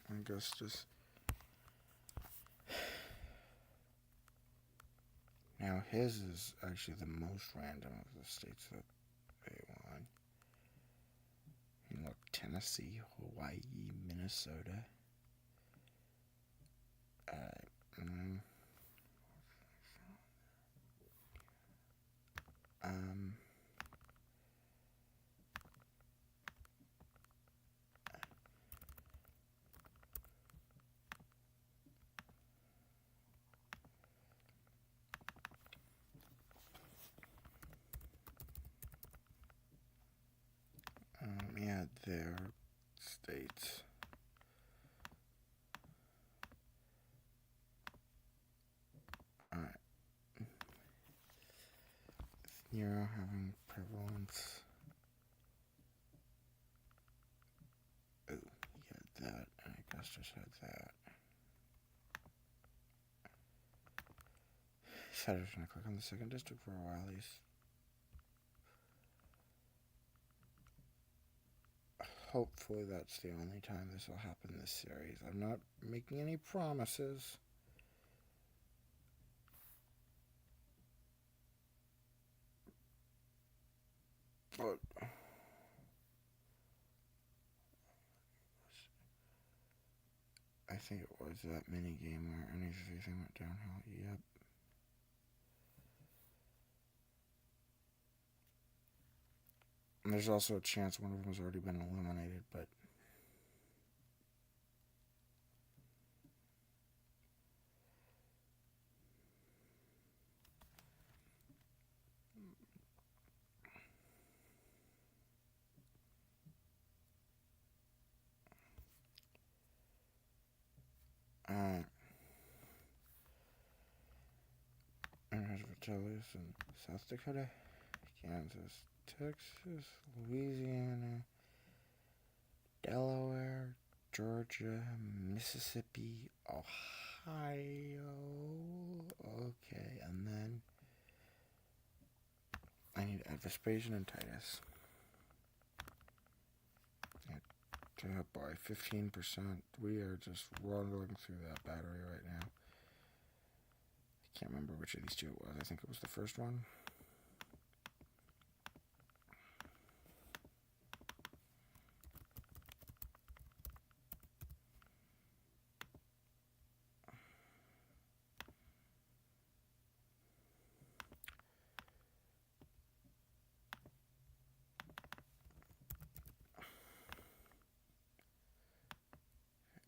Augustus. Now his is actually the most random of the states that they won. You look, Tennessee, Hawaii, Minnesota. Mm, um, yeah, their states. Alright. Nero having prevalence. Oh, he had that, and Augustus had that. So I'm just gonna click on the second district for a while. Hopefully that's the only time this will happen in this series. I'm not making any promises. But I think it was that mini game where anything went downhill. Yep. And there's also a chance one of them has already been eliminated, but there's Vitellius in South Dakota, Kansas, Texas, Louisiana, Delaware, Georgia, Mississippi, Ohio. Okay, and then I need Vespasian and Titus. To help by 15%. We are just rolling through that battery right now. I can't remember which of these two it was. I think it was the first one.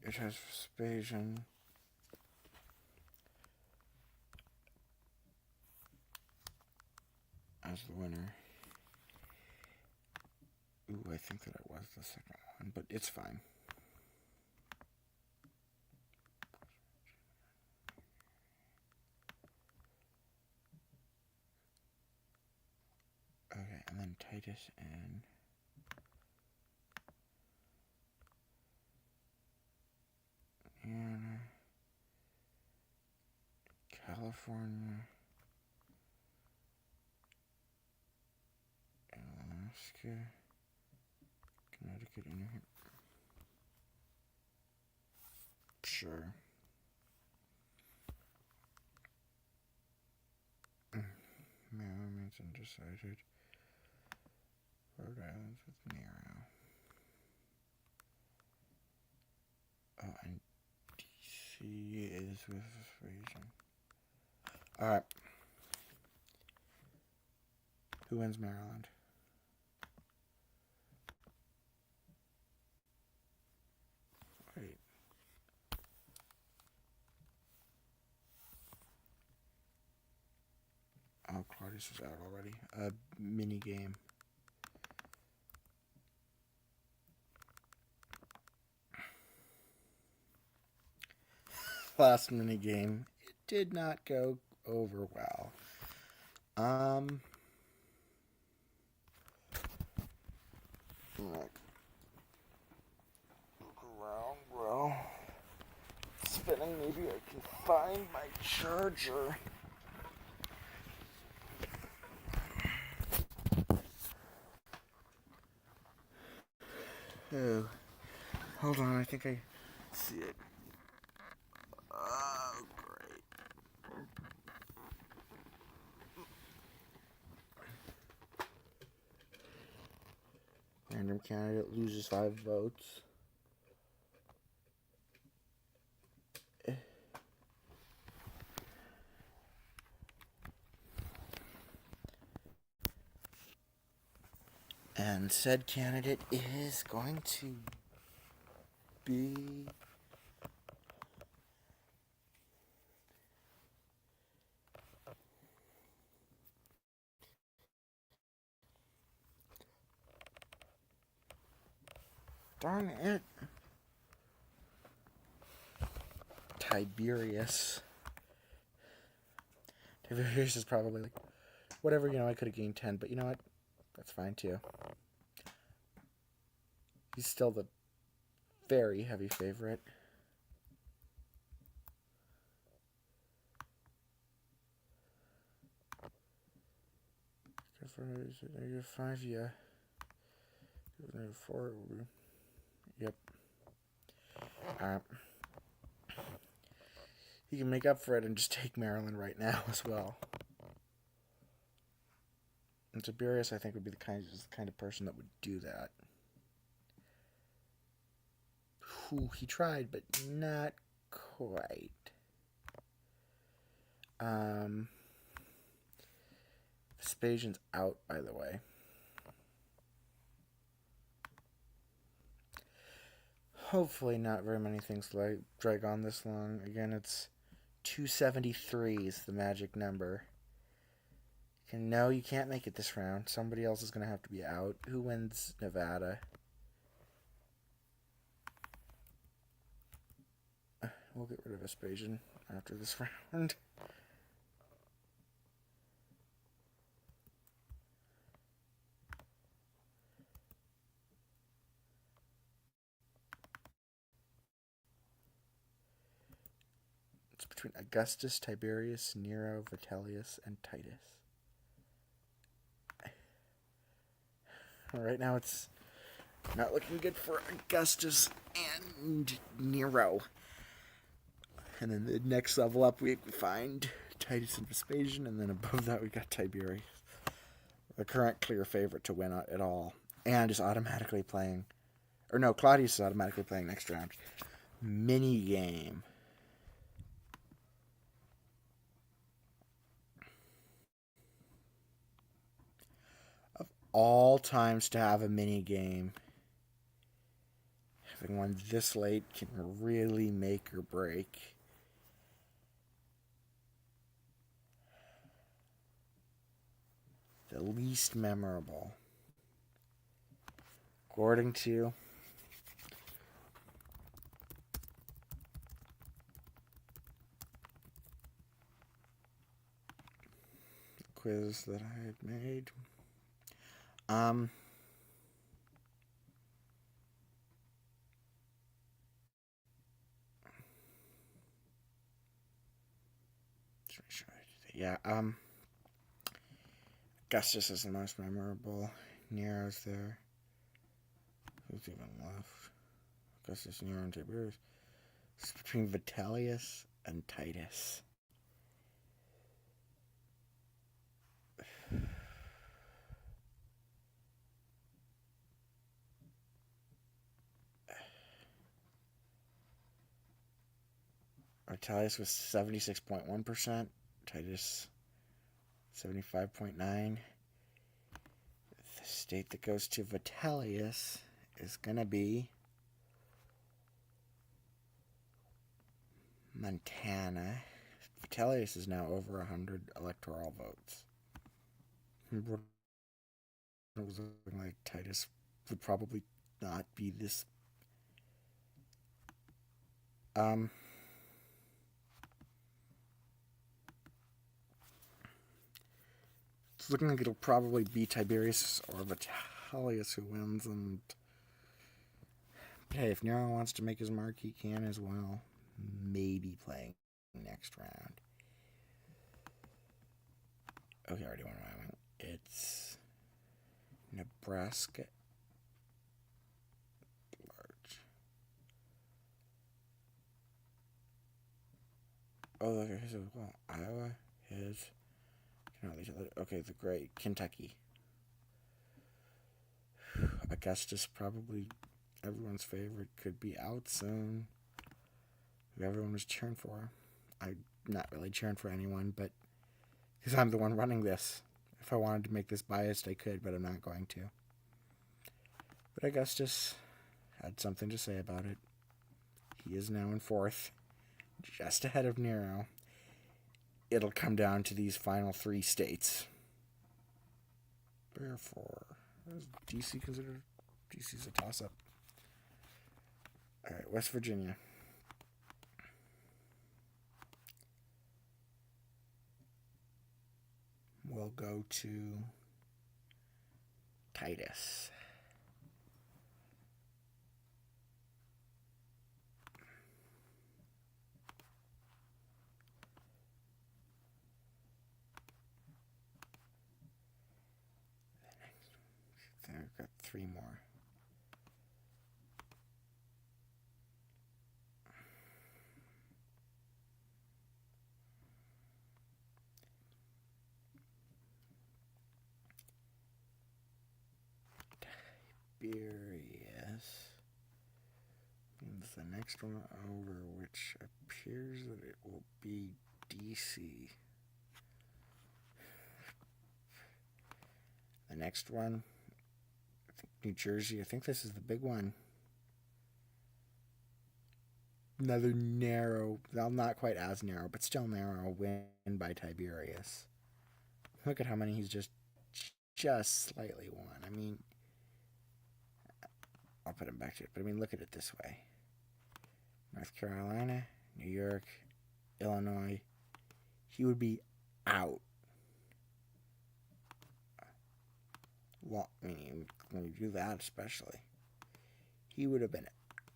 It has Vespasian. As the winner. Ooh, I think that it was the second one, but it's fine. Okay, and then Titus and Indiana, California, Alaska, Connecticut, New Hampshire. Sure. Maryland's undecided. Rhode Island's with Nero. Oh, and DC is with Vespasian. Alright. Who wins Maryland? Wait. Oh, Claudius was out already. Mini game. Last mini game. It did not go over well. Um, look around, bro. Spinning. Maybe I can find my charger. Oh, hold on. I think I see it. Oh, great. Random candidate loses 5 votes. And said candidate is going to be darn it, Tiberius. Tiberius is probably like, whatever, I could have gained 10, but you know what? That's fine too. He's still the very heavy favorite. Negative 5, yeah. Negative 4, yep. He can make up for it and just take Maryland right now as well. And Tiberius, I think, would be the kind of person that would do that. He tried, but not quite. Vespasian's out, by the way. Hopefully not very many things like drag on this long. Again, it's 273 is the magic number. And no, you can't make it this round. Somebody else is going to have to be out. Who wins Nevada? We'll get rid of Vespasian after this round. It's between Augustus, Tiberius, Nero, Vitellius, and Titus. Right now it's not looking good for Augustus and Nero. And then the next level up, we find Titus and Vespasian, and then above that, we got Tiberius. The current clear favorite to win it all. And is automatically playing... Or no, Claudius is automatically playing next round. Mini game. Of all times to have a mini game, having one this late can really make or break. The least memorable. According to the quiz that I had made. Yeah, Augustus is the most memorable. Nero's there. Who's even left? Augustus, Nero, and Tiberius. It's between Vitellius and Titus. Vitellius was 76.1%. Titus 75.9%. The state that goes to Vitellius is going to be Montana. Vitellius is now over 100 electoral votes. It was looking like Titus would probably not be this. It's looking like it'll probably be Tiberius or Vitellius who wins, and but hey, if Nero wants to make his mark, he can as well. Maybe playing next round. Okay, I already won Wyoming. It's Nebraska large. Oh, look, his as well. Iowa, his. Okay, the great Kentucky. Augustus, probably everyone's favorite, could be out soon. Who everyone was cheering for. I'm not really cheering for anyone, but because I'm the one running this. If I wanted to make this biased, I could, but I'm not going to. But Augustus had something to say about it. He is now in 4th, just ahead of Nero. It'll come down to these final 3 states. Therefore, is DC considered? DC's a toss-up. Alright, West Virginia. We'll go to Titus. I've got 3 more. Tiberius means the next one over, which appears that it will be DC. The next one, I think New Jersey. I think this is the big one. Another narrow, well, not quite as narrow, but still narrow win by Tiberius. Look at how many he's just slightly won. I mean, I'll put him back to it, but I mean, look at it this way. North Carolina, New York, Illinois, he would be out. Well, I mean, when you do that especially, he would have been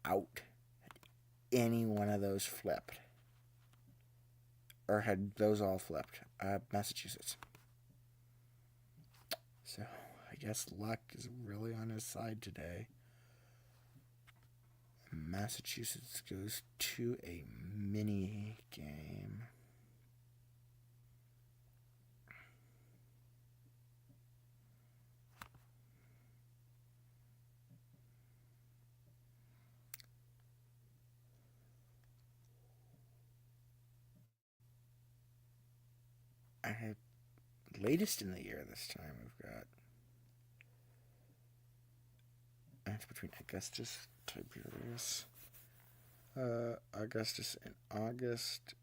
out had any one of those flipped. Or had those all flipped. Massachusetts. So, I guess luck is really on his side today. Massachusetts goes to a mini game. I had latest in the year this time. We've got it's between Augustus, Tiberius, Augustus in August.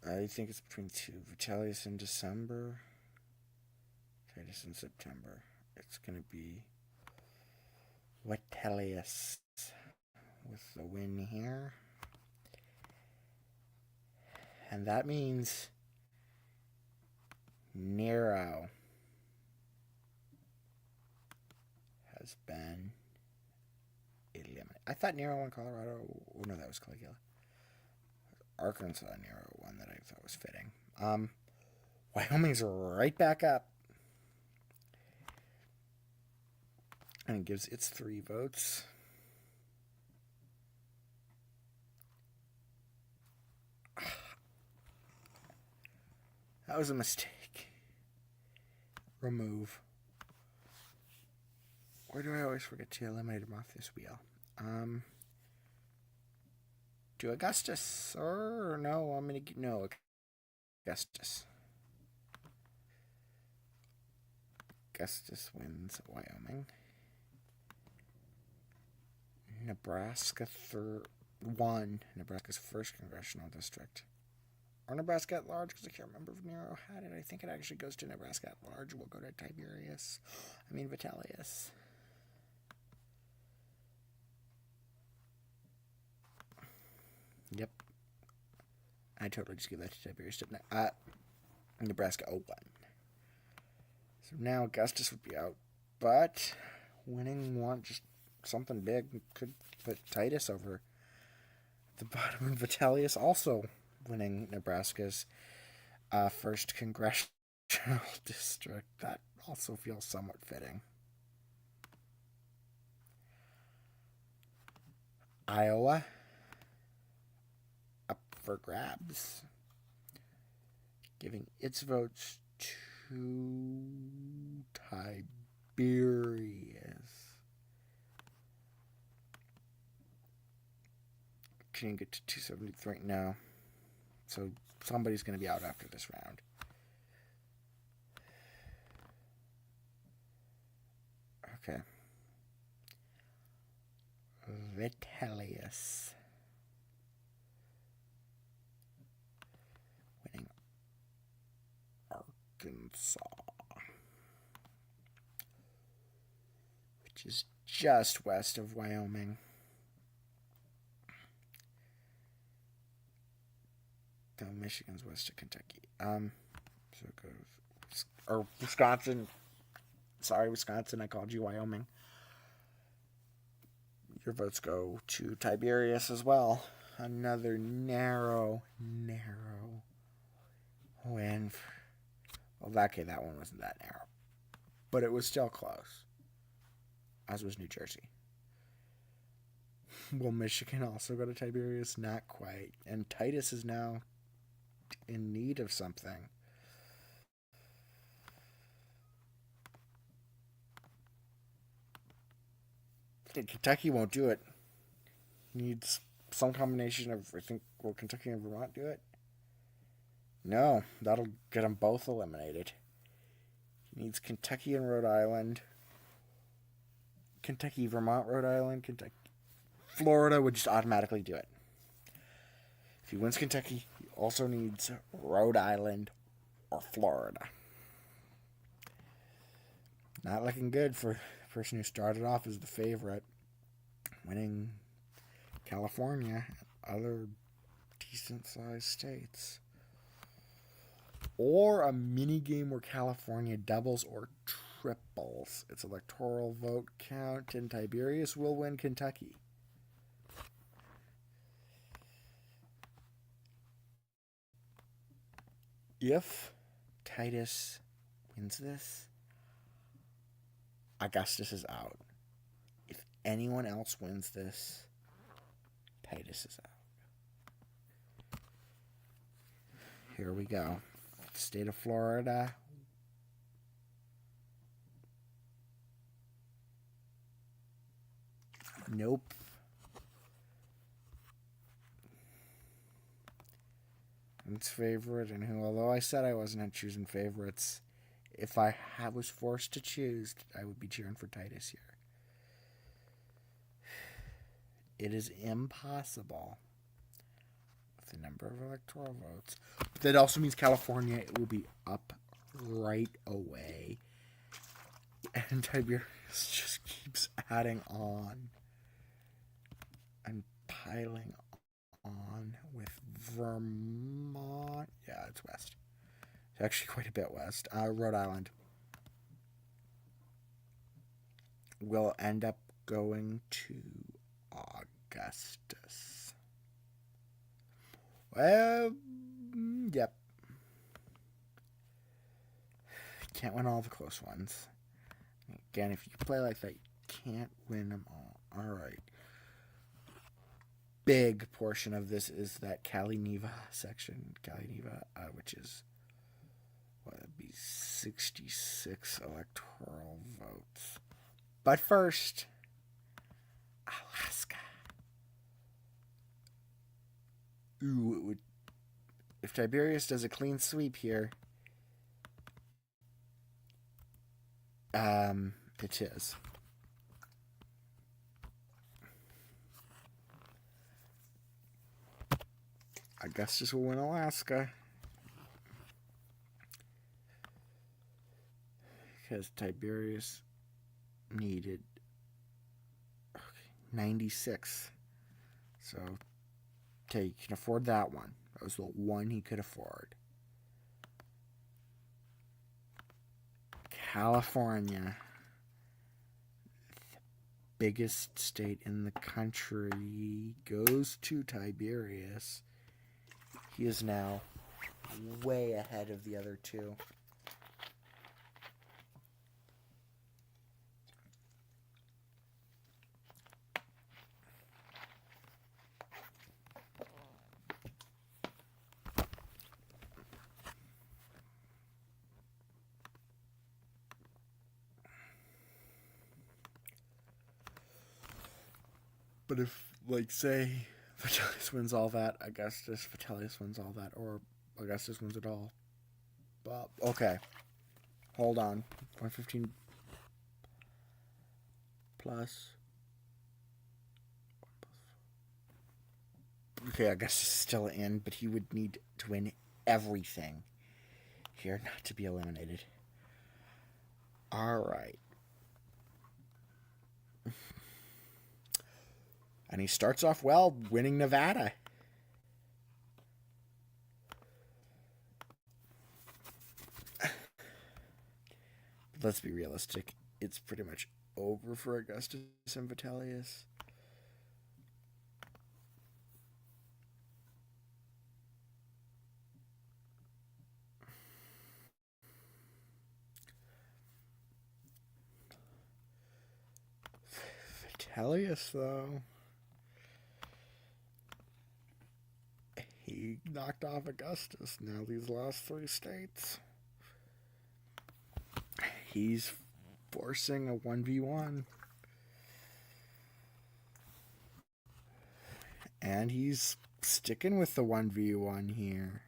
I think it's between 2. Vitellius in December, Titus in September. It's going to be Vitellius with the win here. And that means Nero has been eliminated. I thought Nero won Colorado. Oh, no, that was Caligula. Arkansas Nero one that I thought was fitting. Wyoming's right back up. And it gives its 3 votes. That was a mistake. Remove. Where do I always forget to eliminate him off this wheel? To Augustus, or no, I'm going to no, Augustus. Augustus wins Wyoming. Nebraska won Nebraska's 1st congressional district. Or Nebraska at large, because I can't remember if Nero had it. I think it actually goes to Nebraska at large. We'll go to Vitellius. Yep. I totally just give that to Tiberius. Nebraska 0-1. So now Augustus would be out. But winning one, just something big, could put Titus over the bottom, and Vitellius also winning Nebraska's first congressional district. That also feels somewhat fitting. Iowa up for grabs, giving its votes to Tiberius. Can you get to 273? No. So somebody's going to be out after this round. Okay. Vitellius winning Arkansas, which is just west of Wyoming. Though Michigan's west of Kentucky. So it goes, or Wisconsin. Sorry, Wisconsin. I called you Wyoming. Your votes go to Tiberius as well. Another narrow win. Well, okay, that one wasn't that narrow. But it was still close. As was New Jersey. Will Michigan also go to Tiberius? Not quite. And Titus is now in need of something. Kentucky won't do it. Needs some combination of, I think, will Kentucky and Vermont do it? No, that'll get them both eliminated. He needs Kentucky and Rhode Island. Kentucky, Vermont, Rhode Island, Kentucky. Florida would just automatically do it. If he wins Kentucky, he also needs Rhode Island or Florida. Not looking good for the person who started off as the favorite, winning California and other decent-sized states. Or a mini game where California doubles or triples its electoral vote count, and Tiberius will win Kentucky. If Titus wins this, Augustus is out. If anyone else wins this, Titus is out. Here we go. State of Florida. Nope. Its favorite, and who, although I said I wasn't choosing favorites, if I was forced to choose, I would be cheering for Titus here. It is impossible with the number of electoral votes. But that also means California will be up right away. And Tiberius just keeps adding on and piling on with Vermont. Yeah, it's west. It's actually quite a bit west. Rhode Island will end up going to Augustus. Well, yep. Can't win all the close ones. Again, if you play like that, you can't win them all. All right. Big portion of this is that Cali-Neva section. Cali-Neva, which is, what would be 66 electoral votes. But first, Alaska. Ooh, it would. If Tiberius does a clean sweep here, it is. Augustus will win Alaska. Because Tiberius needed 96. So, okay, you can afford that one. That was the one he could afford. California. Biggest state in the country goes to Tiberius. He is now way ahead of the other two. But if, like, say, Vitellius wins all that, Vitellius wins all that, or Augustus wins it all. But, okay. Hold on. 115 plus. Okay, Augustus is still in, but he would need to win everything here not to be eliminated. Alright. And he starts off well, winning Nevada. Let's be realistic. It's pretty much over for Augustus and Vitellius. Vitellius, though, he knocked off Augustus. Now these last three states, he's forcing a 1v1. And he's sticking with the 1v1 here.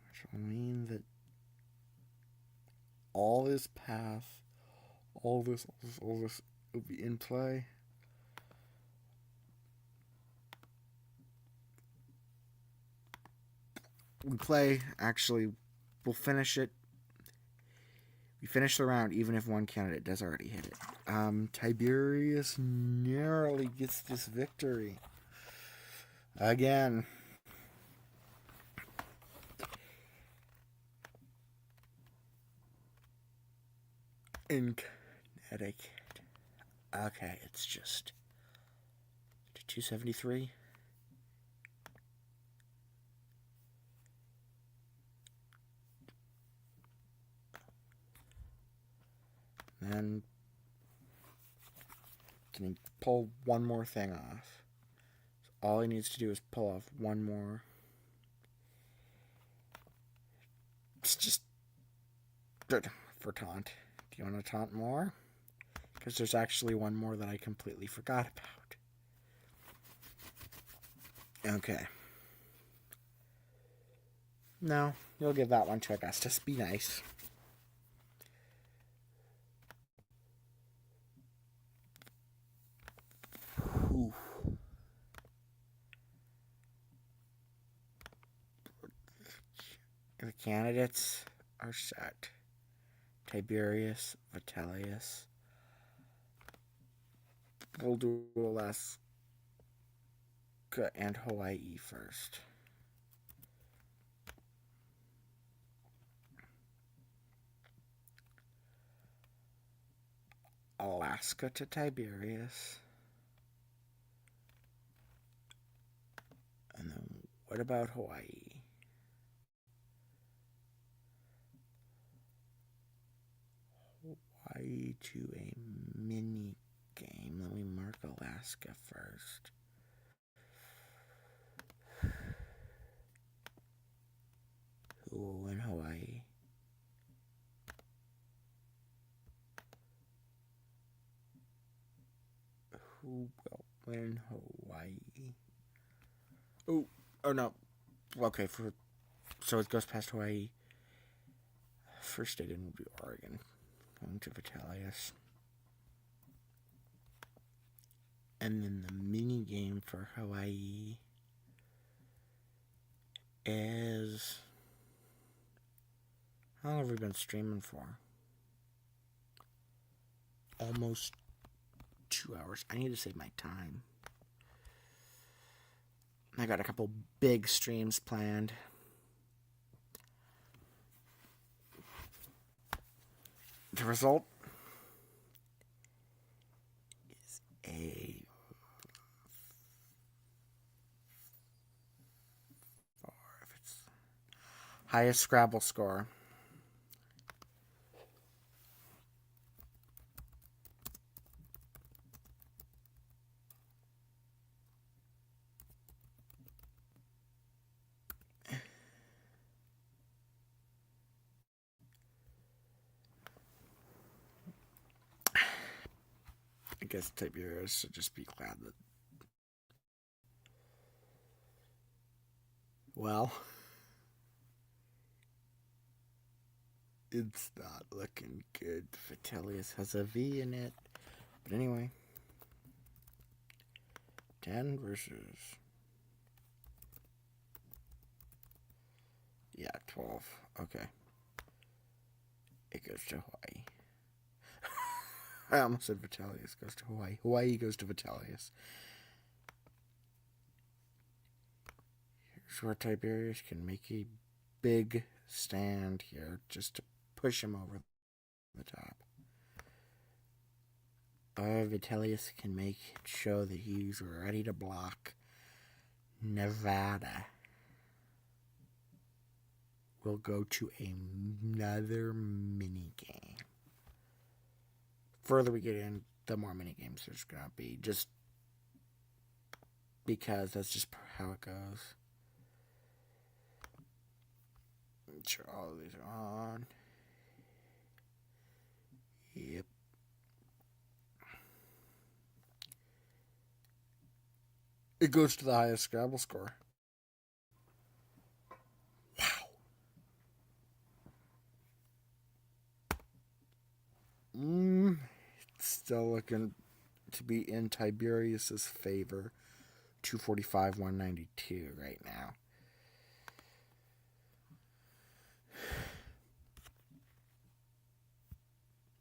Which will mean that all this path, all this will be in play. We'll finish it. We finish the round even if one candidate does already hit it. Tiberius narrowly gets this victory. Again. In Connecticut. Okay, it's just 273. And can he pull one more thing off? So all he needs to do is pull off one more. It's just for taunt. Do you want to taunt more? Because there's actually one more that I completely forgot about. Okay. No, you'll give that one to Augustus. Be nice. Ooh. The candidates are set. Tiberius, Vitellius. We'll do Alaska and Hawaii first. Alaska to Tiberius. And then what about Hawaii? Hawaii to a mini game. Let me mark Alaska first. Who will win Hawaii? Who will win Hawaii? Oh no. Okay, so it goes past Hawaii. First state in would be Oregon. Going to Vitellius. And then the mini game for Hawaii is... How long have we been streaming for? Almost 2 hours. I need to save my time. I got a couple big streams planned. The result is a highest Scrabble score. I guess Tiberius should just be glad that. Well, it's not looking good. Vitellius has a V in it. But anyway. 10 versus. Yeah, 12. Okay. It goes to Hawaii. I almost said Vitellius goes to Hawaii. Hawaii goes to Vitellius. Here's where Tiberius can make a big stand here just to push him over the top. Vitellius can show that he's ready to block. Nevada will go to another mini game. Further we get in, the more mini games there's gonna be, just because that's just how it goes. Make sure all of these are on. Yep. It goes to the highest Scrabble score. Wow. It's still looking to be in Tiberius's favor. 245, 192 right now.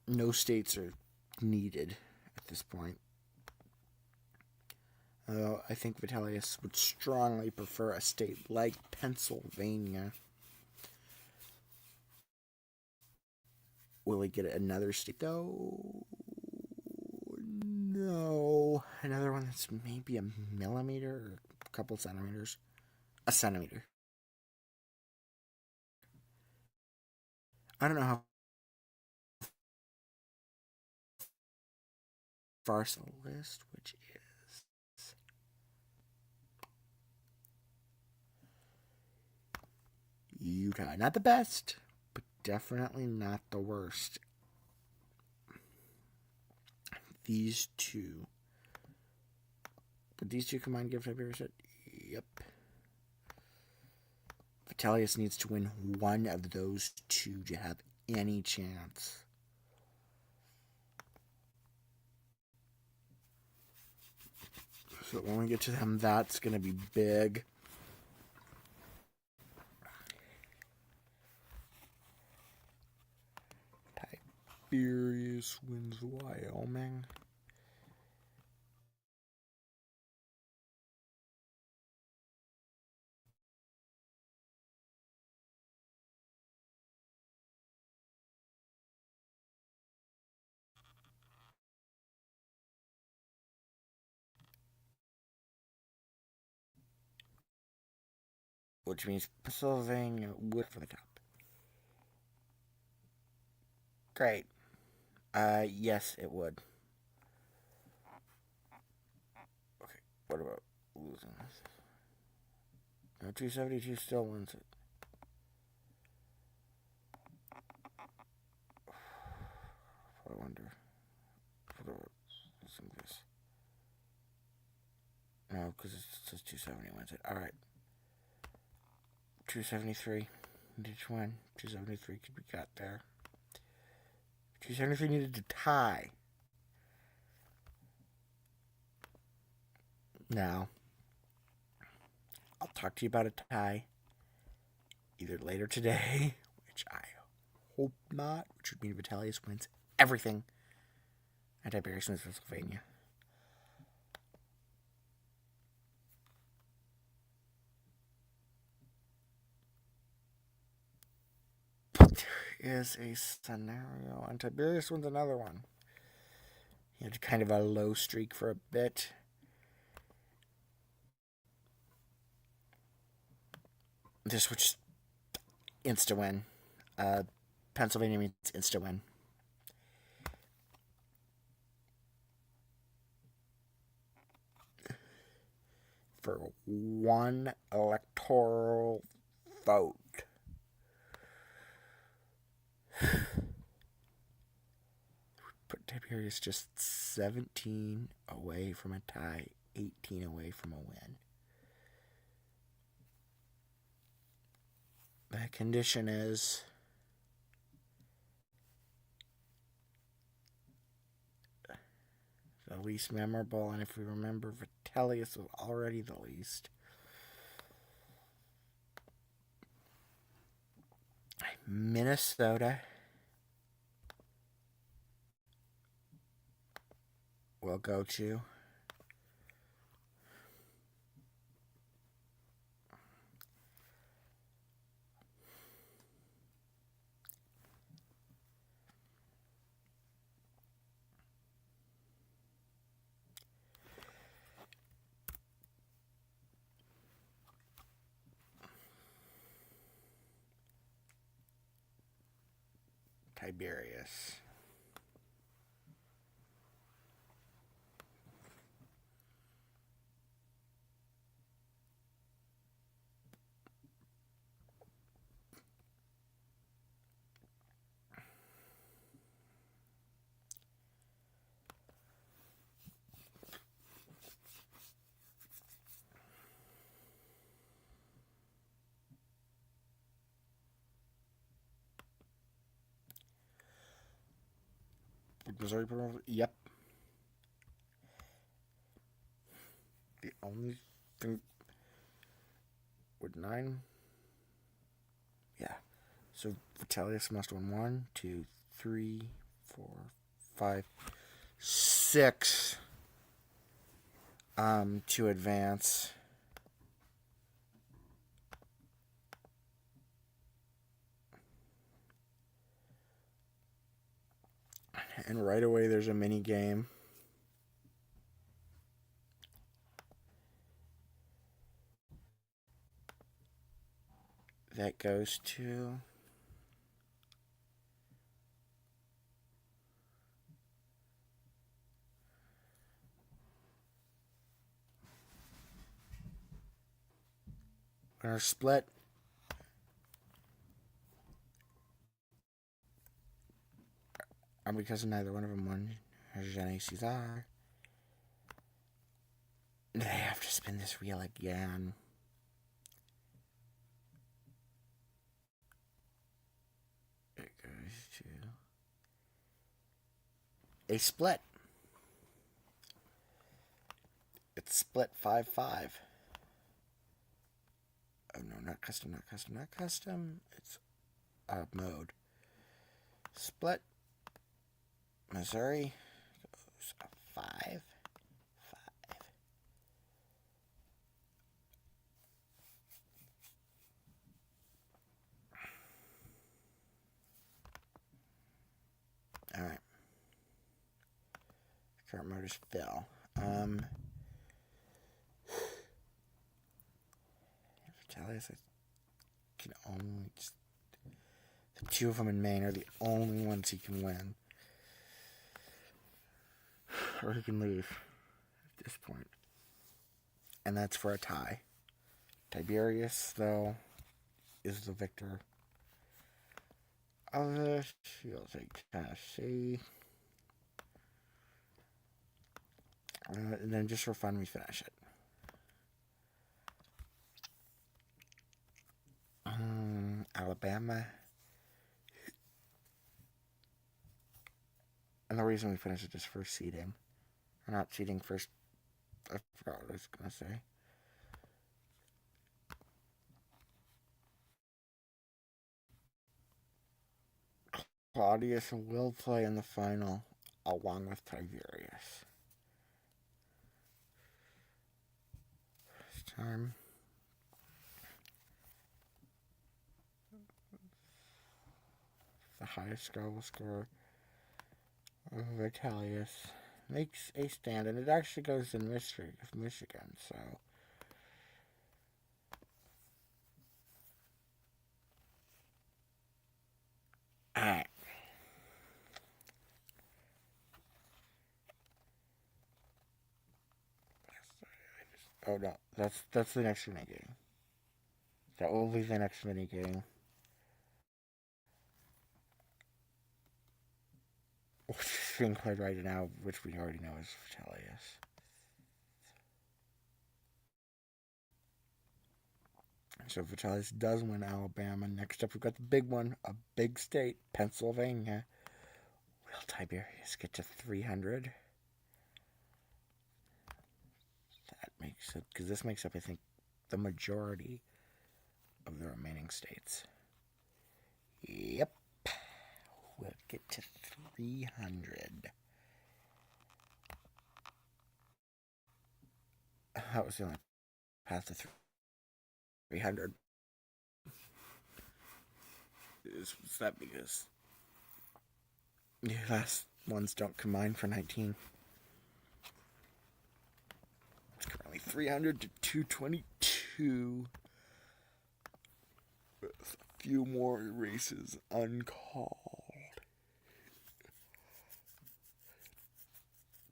No states are needed at this point. Although I think Vitellius would strongly prefer a state like Pennsylvania. Will he get another state though? No. Another one that's maybe a millimeter or a couple centimeters. A centimeter. I don't know how far the list, which is Utah. Not the best, but definitely not the worst. These two. But these two combined give Tiberius it? Yep. Vitellius needs to win one of those two to have any chance. So when we get to them, that's going to be big. Tiberius wins Wyoming. Which means Pennsylvania would for the top. Great. Yes, it would. Okay, what about losing this? No, 272 still wins it. I wonder. Losing this. No, because it says 270 wins it. Alright. 273. Needed to win. 273 could be got there. 273 needed to tie. Now, I'll talk to you about a tie either later today, which I hope not, which would mean Vitellius wins everything, and Tiberius wins Pennsylvania. is a scenario, and Tiberius one's another one. He had kind of a low streak for a bit. This which insta win. Pennsylvania means insta win. For one electoral vote. Put Tiberius just 17 away from a tie, 18 away from a win. The condition is the least memorable, and if we remember, Vitellius was already the least. Minnesota will go to Tiberius. Missouri, yep. The only thing with 9, yeah. So Vitellius must win 1, 2, 3, 4, 5, 6 to advance. And right away there's a mini game. That goes to our split. And because neither one of them won René Caesar, they have to spin this wheel again. It goes to a split. It's split 5-5. Oh no, not custom, not custom, not custom. It's mode. Split. Missouri goes a 5-5. Alright. Current mode is Phil. Vitellius, I can only just, the 2 of them in Maine are the only ones he can win. Or he can leave at this point. And that's for a tie. Tiberius, though, is the victor of this. He'll take Tennessee. And then just for fun, we finish it. Alabama. And the reason we finish it is first seeding. We're not seeding first. I forgot what I was going to say. Claudius will play in the final along with Tiberius. This time. The highest goal scorer, Vitellius, makes a stand, and it actually goes in Michigan, so. Alright. Oh no, that's the next mini game. That will be the next mini game. Which is being played right now, which we already know is Vitellius. So Vitellius does win Alabama. Next up, we've got the big one, a big state, Pennsylvania. Will Tiberius get to 300? That makes it, because this makes up, I think, the majority of the remaining states. Yep. We'll get to 300. That was the only path to 300. Is that because the last ones don't combine for 19? It's currently 300 to 222. With a few more races uncalled.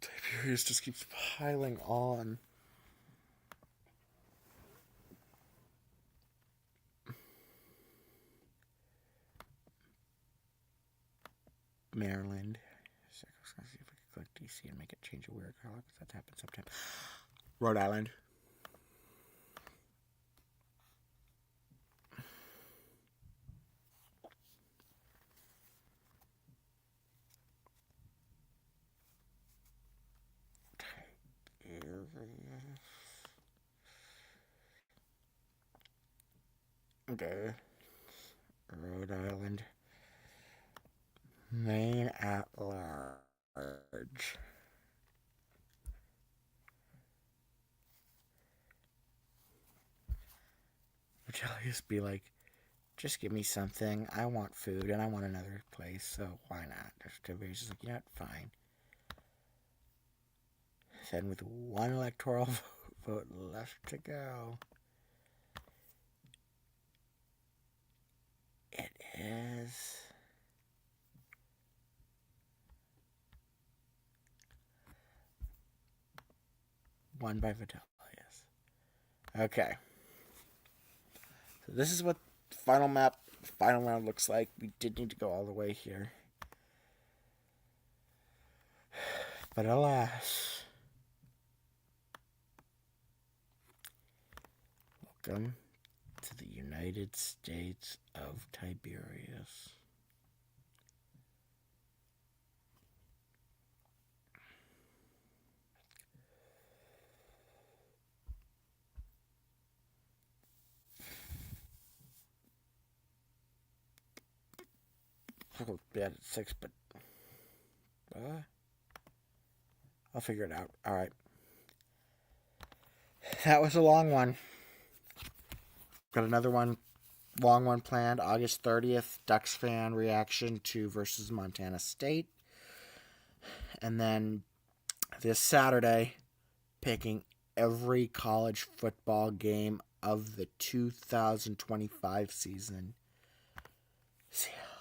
Tiberius just keeps piling on. Maryland. So I was going to see if I could click DC and make it change a weird color, because that happens sometimes. Rhode Island. Okay. Rhode Island. Maine at large. Which I'll just be like, just give me something. I want food and I want another place, so why not? Everybody's just like, you know what, fine. Then with one electoral vote left to go, it is won by Vitellius. Okay. So this is what the final map, final round looks like. We did need to go all the way here. But alas. Welcome to the United States of Tiberius. I'll go bed at 6, but I'll figure it out. Alright. That was a long one. Got another one, long one planned, August 30th, Ducks fan reaction to versus Montana State. And then this Saturday, picking every college football game of the 2025 season. See ya.